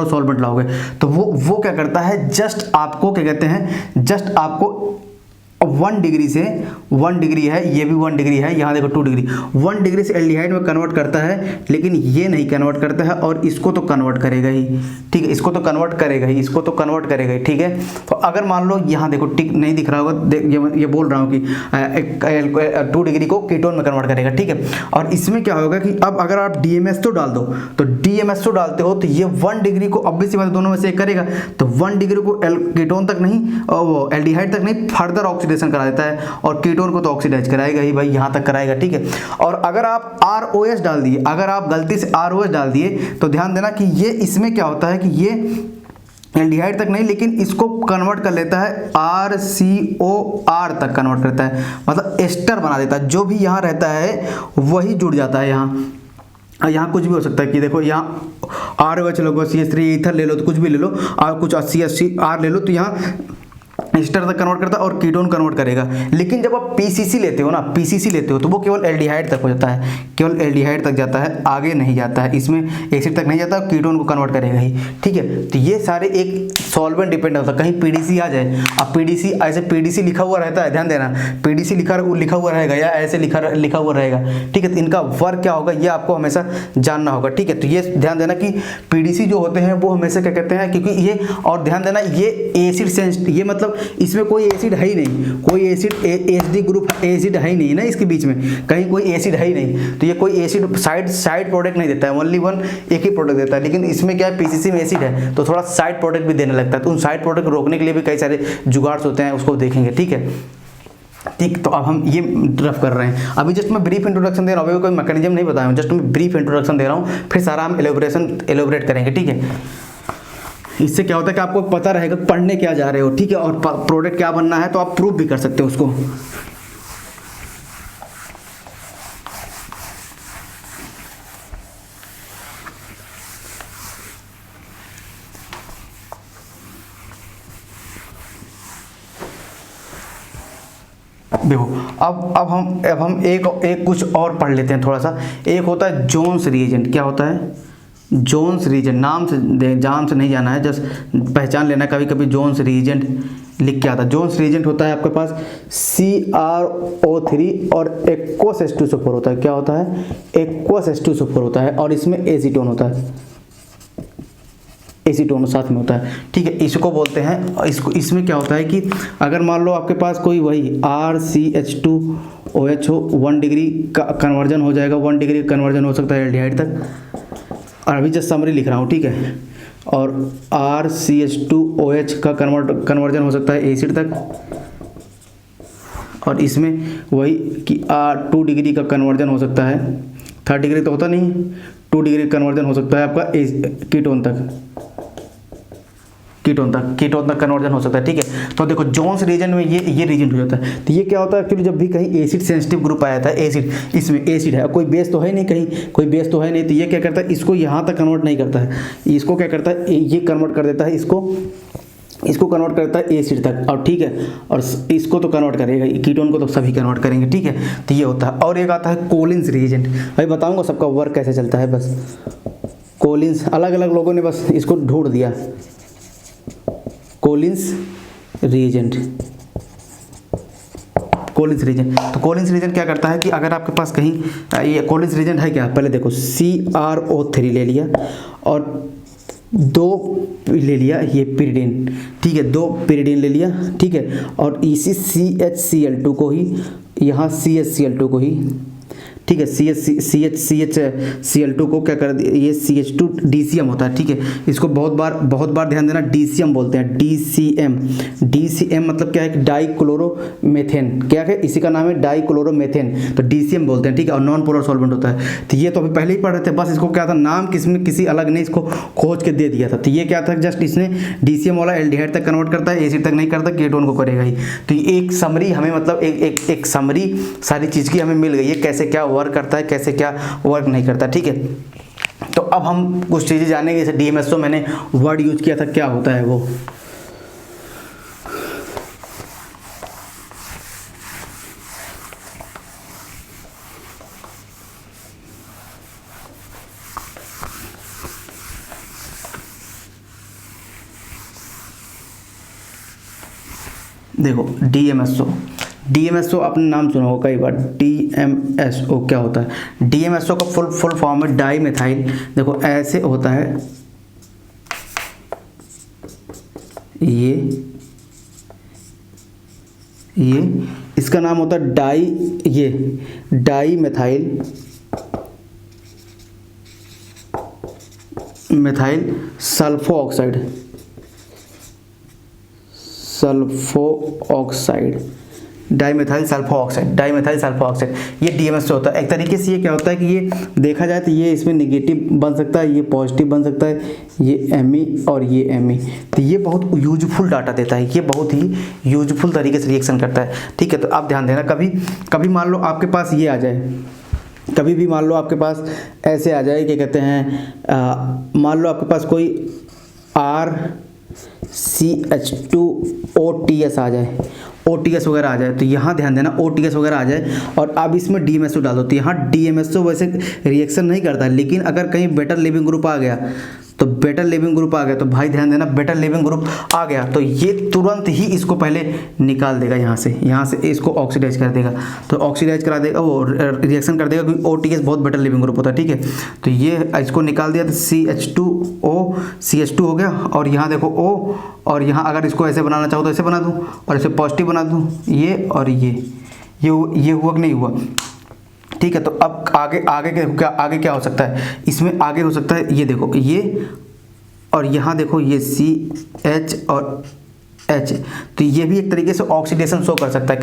सॉल्वेंट लाओगे, तो वो क्या करता है, जस्ट आपको क्या कहते हैं, जस्ट आपको 1 डिग्री से 1 डिग्री है, ये भी 1 डिग्री है, यहाँ देखो 2 डिग्री, 1 डिग्री से एल्डिहाइड में कन्वर्ट करता है, लेकिन ये नहीं कन्वर्ट करता है, और इसको तो कन्वर्ट करेगा ही, ठीक है, इसको तो कन्वर्ट करेगा ही, ठीक है। तो अगर मान लो यहाँ देखो टिक नहीं दिख रहा होगा, ये बोल रहा हूँ कि 2 डिग्री को कीटोन में कन्वर्ट करेगा, ठीक है। और इसमें क्या होगा कि अब अगर आप DMSO डाल दो, तो DMSO डालते हो तो ये 1 डिग्री को ऑब्वियसली बात दोनों में से एक करेगा, तो 1 डिग्री को कीटोन तक नहीं, वो एल्डिहाइड तक नहीं, फर्दर ऑक्सीडेशन करा देता है, और कीटोन को तो ऑक्सीडाइज कराएगा ही भाई, यहां तक कराएगा, ठीक है। और अगर आप ROH डाल दिए, अगर आप गलती से ROH डाल दिए, तो ध्यान देना कि ये इसमें क्या होता है कि ये एल्डिहाइड तक नहीं, लेकिन इसको कन्वर्ट कर लेता है RCOR तक कन्वर्ट करता है, मतलब एस्टर बना देता है, जो भी यहाँ रहता है वही जुड़ जाता है। यहाँ कुछ भी हो सकता है कि देखो यहाँ ROH लो, CH3 ईथर ले लो, तो कुछ भी ले लो, और कुछ CH3R ले लो, तो यहाँ एस्टर तक कन्वर्ट करता है और कीटोन कन्वर्ट करेगा। लेकिन जब आप PCC लेते हो ना, PCC लेते हो, तो वो केवल एल्डिहाइड तक हो जाता है, केवल एल्डिहाइड तक जाता है, आगे नहीं जाता है, इसमें एसिड तक नहीं जाता, कीटोन को कन्वर्ट करेगा ही, ठीक है। तो ये सारे एक सॉल्वेंट डिपेंड होता है, कहीं PDC आ जाए, अब PDC ऐसे PDC लिखा हुआ रहता है, ध्यान देना, PDC लिखा हुआ रहेगा या ऐसे लिखा हुआ रहेगा, ठीक है। तो इनका वर्क क्या होगा ये आपको हमेशा जानना होगा, ठीक है। तो ये ध्यान देना कि PDC जो होते हैं वो हमेशा क्या कहते हैं, क्योंकि ये, और ध्यान देना ये एसिड सेंसिटिव, ये मतलब इसमें कोई एसिड है ही नहीं, कोई एसिड HD ग्रुप एसिड है ही नहीं ना, इसके बीच में कहीं कोई एसिड है ही नहीं, तो ये कोई एसिड साइड प्रोडक्ट नहीं देता है, ओनली वन एक ही प्रोडक्ट देता है। लेकिन इसमें क्या है, PCC में एसिड है तो थोड़ा साइड प्रोडक्ट भी देने लगता है, तो उन साइड प्रोडक्ट रोकने के लिए भी कई सारे जुगाड़ होते हैं, उसको देखेंगे, ठीक है, ठीक। तो अब हम ये रफ कर रहे हैं, अभी जस्ट मैं ब्रीफ इंट्रोडक्शन दे रहा हूँ, अभी कोई मैकेनिज्म नहीं बताया हूँ, जस्ट मैं ब्रीफ इंट्रोडक्शन दे रहा हूँ, फिर सारा हम एलोबरेट करेंगे, ठीक है। इससे क्या होता है कि आपको पता रहेगा पढ़ने क्या जा रहे हो, ठीक है, और प्रोडक्ट क्या बनना है, तो आप प्रूव भी कर सकते हो उसको। देखो अब हम एक कुछ और पढ़ लेते हैं थोड़ा सा। एक होता है जोन्स रिएजेंट। क्या होता है? Jones reagent. नाम से नहीं जाना है, जस्ट पहचान लेना। कभी कभी जोन्स रिएजेंट लिख के आता है। जोन्स रिएजेंट होता है आपके पास CrO3 और एक्वस H2SO4 होता है। क्या होता है? एक्वस H2SO4 होता है और इसमें एसीटोन होता है। एसीटोन साथ में होता है, ठीक है। इसको बोलते हैं, इसको इसमें क्या होता है कि अगर मान लो आपके पास कोई वही RCH2OH हो, 1 डिग्री का कन्वर्जन हो जाएगा, 1 डिग्री का कन्वर्जन हो सकता है एल्डिहाइड तक, और अभी जस्ट समरी लिख रहा हूँ, ठीक है। और RCH2OH का कन्वर्जन हो सकता है एसिड तक, और इसमें वही कि 2 डिग्री का कन्वर्जन हो सकता है, 3rd डिग्री तो होता नहीं, 2 डिग्री कन्वर्जन हो सकता है आपका कीटोन तक, कीटोन तक कन्वर्जन हो सकता है, ठीक है। तो देखो जोन्स रीजन में ये रीजन हो जाता है। तो ये क्या होता है एक्चुअली, जब भी कहीं एसिड सेंसिटिव ग्रुप आया था, एसिड, इसमें एसिड है, कोई बेस तो है नहीं, कहीं कोई बेस तो है नहीं, तो ये क्या करता है, इसको यहाँ तक कन्वर्ट नहीं करता है, इसको क्या करता है, ये कन्वर्ट कर देता है, इसको कन्वर्ट करता है एसिड तक, और ठीक है, और इसको तो कन्वर्ट करेगा, कीटोन को तो सभी कन्वर्ट करेंगे, ठीक है। तो ये होता है। और एक आता है कोलिन्स रिएजेंट, भाई बताऊंगा सबका वर्क कैसे चलता है, बस कोलिन्स अलग अलग लोगों ने बस इसको ढूंढ दिया, कोलिन्स रिएजेंट। कोलिन्स रिएजेंट, तो कोलिन्स रिएजेंट क्या करता है कि अगर आपके पास कहीं ये कोलिन्स रिएजेंट है क्या, पहले देखो CrO3 ले लिया और 2 ले लिया ये पिरिडीन, ठीक है, 2 पिरिडीन ले लिया, ठीक है, और इसी CHCl2 को ही यहाँ CHCl2 को ही, ठीक है, CHCl2 को क्या कर दिया, ये CH2 DCM होता है, ठीक है। इसको बहुत बार ध्यान देना, DCM बोलते हैं, DCM मतलब क्या है कि डाइक्लोरोमेथेन, क्या है, इसी का नाम है डाइक्लोरोमेथेन, तो DCM बोलते हैं, ठीक है, और नॉन पोलर सॉल्वेंट होता है। तो ये तो अभी पहले ही पढ़ रहे थे, बस इसको क्या था, नाम किसी अलग ने इसको खोज के दे दिया था। तो ये क्या था, जस्ट इसने DCM वाला एल्डिहाइड तक कन्वर्ट करता है, एसिड तक नहीं करता, कीटोन को करेगा ही। तो ये एक समरी हमें, मतलब एक समरी सारी चीज़ की हमें मिल गई है, कैसे क्या वर्क करता है, कैसे क्या वर्क नहीं करता, ठीक है। तो अब हम कुछ चीज़ें जानेंगे, जैसे DMSO मैंने वर्ड यूज किया था, क्या होता है वो। देखो DMSO आपने नाम सुना होगा कई बार, DMSO क्या होता है, DMSO का फुल फॉर्म है डाई मेथाइल, देखो ऐसे होता है, ये इसका नाम होता है dimethyl sulfoxide, dimethyl sulfoxide, ये DMSO होता है। एक तरीके से ये क्या होता है कि ये देखा जाए तो ये इसमें नेगेटिव बन सकता है, ये पॉजिटिव बन सकता है, ये Me और ये Me, तो ये बहुत यूजफुल डाटा देता है, ये बहुत ही यूजफुल तरीके से रिएक्शन करता है, ठीक है। तो आप ध्यान देना, कभी मान लो आपके पास ये आ जाए, कभी भी मान लो आपके पास ऐसे आ जाए, क्या कहते हैं, मान लो आपके पास कोई RCH2OTS आ जाए, OTS वगैरह आ जाए, तो यहाँ ध्यान देना, OTS वगैरह आ जाए और अब इसमें DMSO डाल दो, तो यहाँ DMSO वैसे रिएक्शन नहीं करता है, लेकिन अगर कहीं बेटर लिविंग ग्रुप आ गया, तो भाई ध्यान देना, बेटर लिविंग ग्रुप आ गया तो ये तुरंत ही इसको पहले निकाल देगा, यहाँ से इसको ऑक्सीडाइज कर देगा, तो ऑक्सीडाइज करा देगा, वो रिएक्शन कर देगा, क्योंकि OTS बहुत बेटर लिविंग ग्रुप होता है, ठीक है। तो ये इसको निकाल दिया, तो CH2 हो गया, और यहाँ देखो O, और यहाँ अगर इसको ऐसे बनाना चाहो तो ऐसे बना दूँ, और ऐसे पॉजिटिव बना दूँ, ये और ये हुआ कि नहीं हुआ, ठीक है। तो अब आगे क्या हो सकता है, इसमें आगे हो सकता है, ये देखो ये, और यहाँ देखो ये CH और H, तो ये भी एक तरीके से ऑक्सीडेशन शो कर सकता है।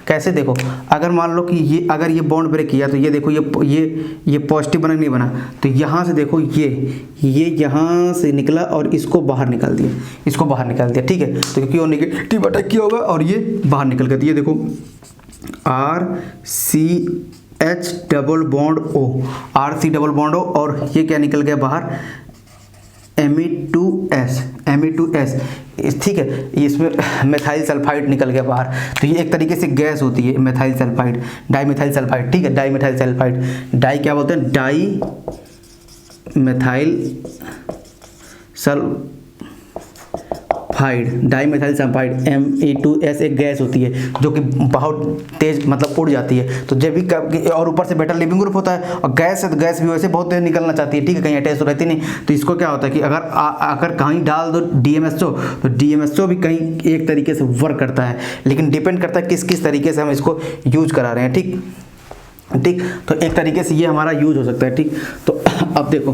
कैसे देखो, अगर मान लो कि ये बॉन्ड ब्रेक किया, तो ये देखो ये पॉजिटिव बना नहीं बना, तो यहाँ से देखो ये यहाँ से निकला और इसको बाहर निकाल दिया, ठीक है। तो क्योंकि वो नेगेटिव अटैक किया होगा और ये बाहर निकल गया, तो ये देखो RCH double bond O, RC double bond O, और ये क्या निकल गया बाहर, Me2S, ठीक है, इसमें मेथाइल सल्फाइड निकल गया बाहर, तो ये एक तरीके से गैस होती है, मेथाइल सल्फाइड, डाइमेथाइल सल्फाइड, ठीक है, डाइमेथाइल सल्फाइड, डाई क्या बोलते हैं, dimethyl sulfide, dimethyl sulfide Me2S एक गैस होती है जो कि बहुत तेज मतलब उड़ जाती है। तो जब भी और ऊपर से बेटा लिविंग ग्रुप होता है और गैस है तो गैस भी वैसे बहुत तेज निकलना चाहती है, ठीक है, कहीं अटैच तो रहती नहीं। तो इसको क्या होता है कि अगर कहीं डाल दो DMSO तो DMSO भी कहीं एक तरीके से वर्क करता है, लेकिन डिपेंड करता है किस किस तरीके से हम इसको यूज करा रहे हैं। ठीक, तो एक तरीके से ये हमारा यूज हो सकता है। ठीक, तो अब देखो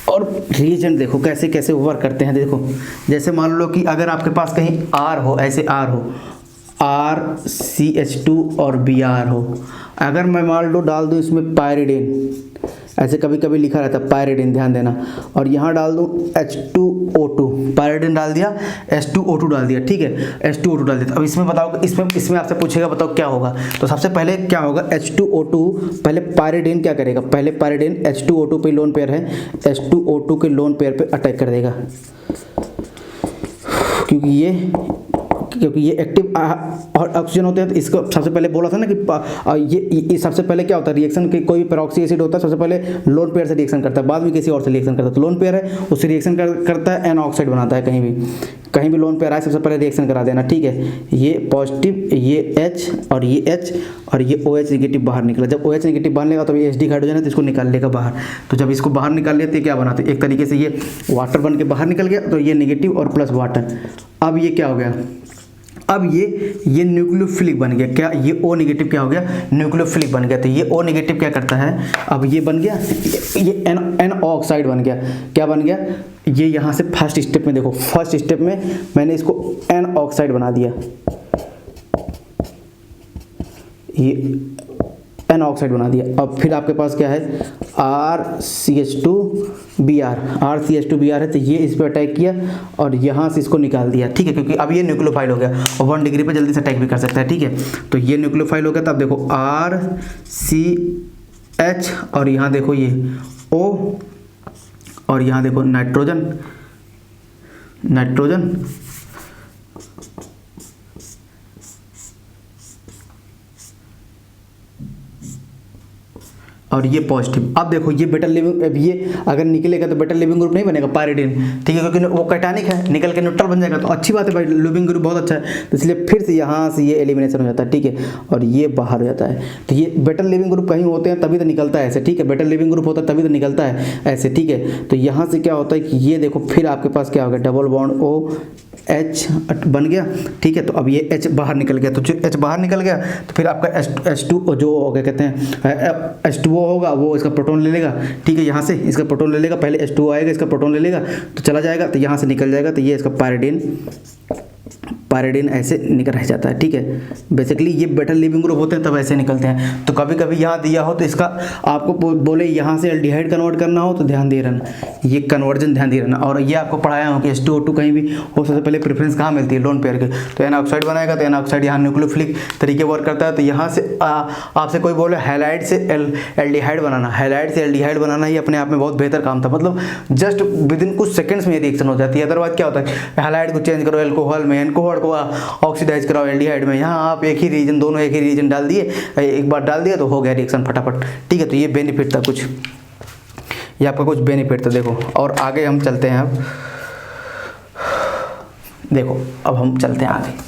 और रिएजेंट देखो कैसे कैसे वर्क करते हैं। देखो जैसे मान लो कि अगर आपके पास कहीं R हो, ऐसे R हो, RCH2 और Br हो, अगर मैं मान लो डाल दूँ इसमें पायरिडीन, ऐसे कभी कभी लिखा रहता है पायरिडीन, ध्यान देना, और यहाँ डाल दूँ H2O2, पायरिडीन डाल दिया, H2O2 डाल दिया, ठीक है, H2O2 डाल दिया। अब इसमें बताओ, इसमें आपसे पूछेगा बताओ क्या होगा। तो सबसे पहले क्या होगा, H2O2, पहले पायरिडीन क्या करेगा, पहले पायरिडीन H2O2 पे लोन पेयर है, H2O2 के लोन पेयर पे अटैक कर देगा, क्योंकि ये एक्टिव और ऑक्सीजन होते हैं। तो इसको सबसे पहले बोला था ना कि ये सबसे पहले क्या होता है, रिएक्शन के कोई भी पेरोक्सी एसिड होता है सबसे पहले लोन पेयर से रिएक्शन करता है, बाद में किसी और से रिएक्शन करता है। तो लोन पेयर है उससे रिएक्शन करता है, एन ऑक्साइड बनाता है। कहीं भी लोन पेयर आए सबसे पहले रिएक्शन करा देना, ठीक है। ये पॉजिटिव, ये H और ये H और ये OH नेगेटिव बाहर निकला। जब OH नेगेटिव बाहर निकलेगा तो ये HD हाइड्रोजन है तो इसको निकाल लेगा बाहर। तो जब इसको बाहर निकाल लेते हैं क्या बनाते हैं, एक तरीके से ये वाटर बन के बाहर निकल गया, तो ये नेगेटिव और प्लस वाटर। अब ये क्या हो गया, अब ये न्यूक्लियोफिलिक बन गया। क्या ये O नेगेटिव क्या हो गया, न्यूक्लियोफिलिक बन गया। तो ये O नेगेटिव क्या करता है, अब ये बन गया, ये एन ऑक्साइड बन गया। क्या बन गया, ये यहाँ से फर्स्ट स्टेप में देखो, फर्स्ट स्टेप में मैंने इसको एन ऑक्साइड बना दिया, ये एन ऑक्साइड बना दिया। अब फिर आपके पास क्या है, RCH2Br है, तो ये इस पर अटैक किया और यहाँ से इसको निकाल दिया, ठीक है, क्योंकि अब ये न्यूक्लियोफाइल हो गया और 1 डिग्री पे जल्दी से अटैक भी कर सकता है, ठीक है। तो ये न्यूक्लियोफाइल हो गया। तब देखो RCH और यहाँ देखो ये O और यहाँ देखो नाइट्रोजन, और ये पॉजिटिव। अब देखो ये बेटा लिविंग, अब ये अगर निकलेगा तो बेटा लिविंग ग्रुप नहीं बनेगा पायरिडीन, ठीक है, क्योंकि वो कैटानिक है, निकल के न्यूट्रल बन जाएगा। तो अच्छी बात है भाई, लिविंग ग्रुप बहुत अच्छा है, तो इसलिए फिर से यहाँ से ये एलिमिनेशन हो जाता है, ठीक है, और ये बाहर हो जाता है। तो ये बेटर लिविंग ग्रुप कहीं होते हैं तभी तो निकलता है ऐसे, ठीक है, बेटर लिविंग ग्रुप होता है तभी तो निकलता है ऐसे, ठीक है। तो यहाँ से क्या होता है कि ये देखो फिर आपके पास क्या हो गया, डबल बॉन्ड OH बन गया, ठीक है। तो अब ये H बाहर निकल गया, तो जो H बाहर निकल गया तो फिर आपका H2 जो क्या कहते हैं H2O होगा, वो इसका प्रोटॉन ले लेगा, ठीक है, यहाँ से इसका प्रोटॉन ले लेगा, पहले H2O आएगा, इसका प्रोटॉन ले लेगा तो चला जाएगा, तो यहाँ से निकल जाएगा, तो ये इसका पायरिडीन ऐसे निकल रह जाता है, ठीक है। बेसिकली ये बेटर लिविंग ग्रुप होते हैं तब ऐसे निकलते हैं। तो कभी कभी यहाँ दिया हो तो इसका आपको बोले यहाँ से एल्डिहाइड कन्वर्ट करना हो तो ध्यान दे रहना, ये कन्वर्जन ध्यान दे रहना। और ये आपको पढ़ाया हो कि H2O2 कहीं भी हो, सबसे पहले प्रेफरेंस कहाँ मिलती है, लोन पेयर के। तो एन ऑक्साइड बनाएगा, तो एन ऑक्साइड यहाँ न्यूक्लियोफिलिक तरीके वर्क करता है। तो यहाँ से आपसे कोई बोले हैलाइड से एल्डिहाइड बनाना, हैलाइड से एल्डिहाइड बनाना ही अपने आप में बहुत बेहतर काम था, मतलब जस्ट विद इन कुछ सेकंड्स में रिएक्शन हो जाती है। अदरवाइज क्या होता है, हैलाइड को चेंज करो एल्कोहल में, एल्कोहल को ऑक्सीडाइज कराओ एल्डिहाइड में, यहाँ आप एक ही रीजन, दोनों एक ही रीजन डाल दिए, एक बार डाल दिया तो हो गया रिएक्शन फटाफट, ठीक है। तो ये बेनिफिट था कुछ, ये आपका कुछ बेनिफिट था, देखो। और आगे हम चलते हैं, अब देखो अब हम चलते हैं आगे।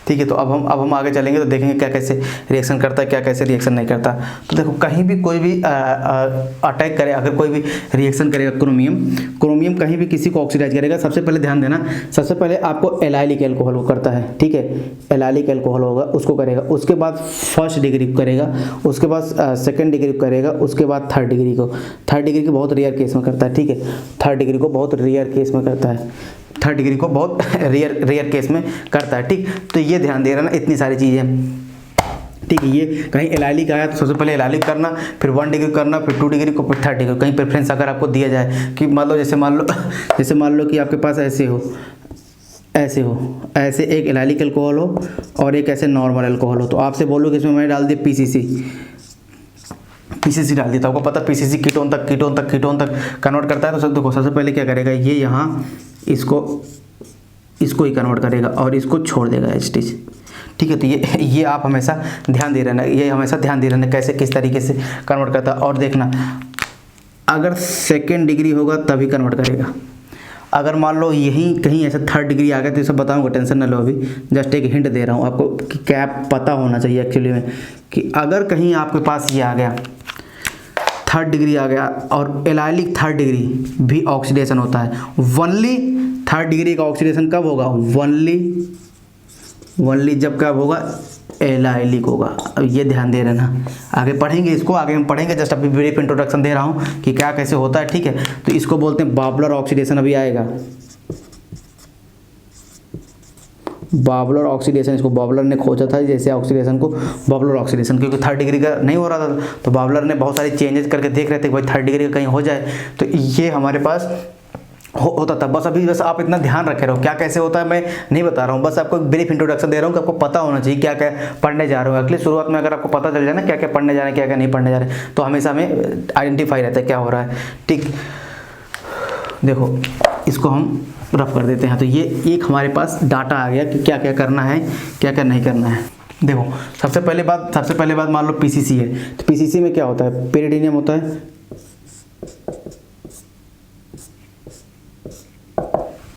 ठीक है, तो अब हम आगे चलेंगे तो देखेंगे क्या कैसे रिएक्शन करता है, क्या कैसे रिएक्शन नहीं करता। तो देखो कहीं भी कोई भी अटैक करे, अगर कोई भी रिएक्शन करेगा, क्रोमियम कहीं भी किसी को ऑक्सीडाइज करेगा, सबसे पहले ध्यान देना, सबसे पहले आपको एलाइलिक एल्कोहल को करता है, ठीक है, एलाइलिक एल्कोहल होगा उसको करेगा, उसके बाद फर्स्ट डिग्री को करेगा, उसके बाद सेकेंड डिग्री को करेगा, उसके बाद थर्ड डिग्री को बहुत रेयर केस में करता है, ठीक है, थर्ड डिग्री को बहुत रेयर केस में करता है, थर्ड डिग्री को बहुत रेयर केस में करता है, ठीक। तो ये ध्यान दे रहा ना, इतनी सारी चीज़ें, ठीक है। ये कहीं एलाइलिक आया तो सबसे पहले एलाइलिक करना, फिर 1 डिग्री करना, फिर 2 डिग्री को, फिर 3 डिग्री। कहीं प्रेफरेंस अगर आपको दिया जाए कि मान लो जैसे मान लो कि आपके पास ऐसे एक एलाइलिक अल्कोहल हो और एक ऐसे नॉर्मल अल्कोहल हो, तो आपसे बोलो कि इसमें मैंने डाल दिया पीसीसी डाल दिया, तो आपको पता पीसीसी कीटोन तक कन्वर्ट करता है। तो सब देखो सबसे पहले क्या करेगा, ये यहाँ इसको ही कन्वर्ट करेगा और इसको छोड़ देगा एच, ठीक है। तो ये आप हमेशा ध्यान दे रहना, ये हमेशा ध्यान दे रहना कैसे किस तरीके से कन्वर्ट करता है। और देखना अगर सेकेंड डिग्री होगा तभी कन्वर्ट करेगा। अगर मान लो यहीं कहीं ऐसा थर्ड डिग्री आ गया तो ये सब बताऊंगा, टेंशन ना लो, अभी जस्ट एक हिंट दे रहा हूँ आपको कि क्या पता होना चाहिए एक्चुअली में, कि अगर कहीं आपके पास ये आ गया थर्ड डिग्री आ गया और एलाइलिक थर्ड डिग्री भी ऑक्सीडेशन होता है। वनली थर्ड डिग्री का ऑक्सीडेशन कब होगा? वनली जब कब होगा? एलाइलिक होगा। अब ये ध्यान दे रहना, आगे पढ़ेंगे इसको, आगे हम पढ़ेंगे, जस्ट अभी ब्रीफ इंट्रोडक्शन दे रहा हूँ कि क्या कैसे होता है, ठीक है। तो इसको बोलते हैं बाबलर ऑक्सीडेशन, अभी आएगा बाबलर ऑक्सीडेशन। इसको बाबलर ने खोजा था जैसे ऑक्सीडेशन को, बाबलर ऑक्सीडेशन, क्योंकि थर्ड डिग्री का नहीं हो रहा था तो बाबलर ने बहुत सारे चेंजेस करके देख रहे थे कि भाई थर्ड डिग्री का कहीं हो जाए, तो ये हमारे पास होता था। बस अभी बस आप इतना ध्यान रखे रहो, क्या कैसे होता है मैं नहीं बता रहा हूँ, बस आपको ब्रीफ इंट्रोडक्शन दे रहा हूँ कि आपको पता होना चाहिए क्या क्या पढ़ने जा रहे हो। एक्चुअली शुरुआत में अगर आपको पता चल जाए ना क्या क्या पढ़ने जा रहे हैं क्या क्या नहीं पढ़ने जा रहे हैं, तो हमेशा हमें आइडेंटिफाई रहता है क्या हो रहा है, ठीक। देखो इसको हम रफ कर देते हैं। तो ये एक हमारे पास डाटा आ गया कि क्या क्या करना है क्या क्या नहीं करना है। देखो सबसे पहले बात मान लो पीसीसी है, तो पीसीसी में क्या होता है? पेरिडिनियम होता है,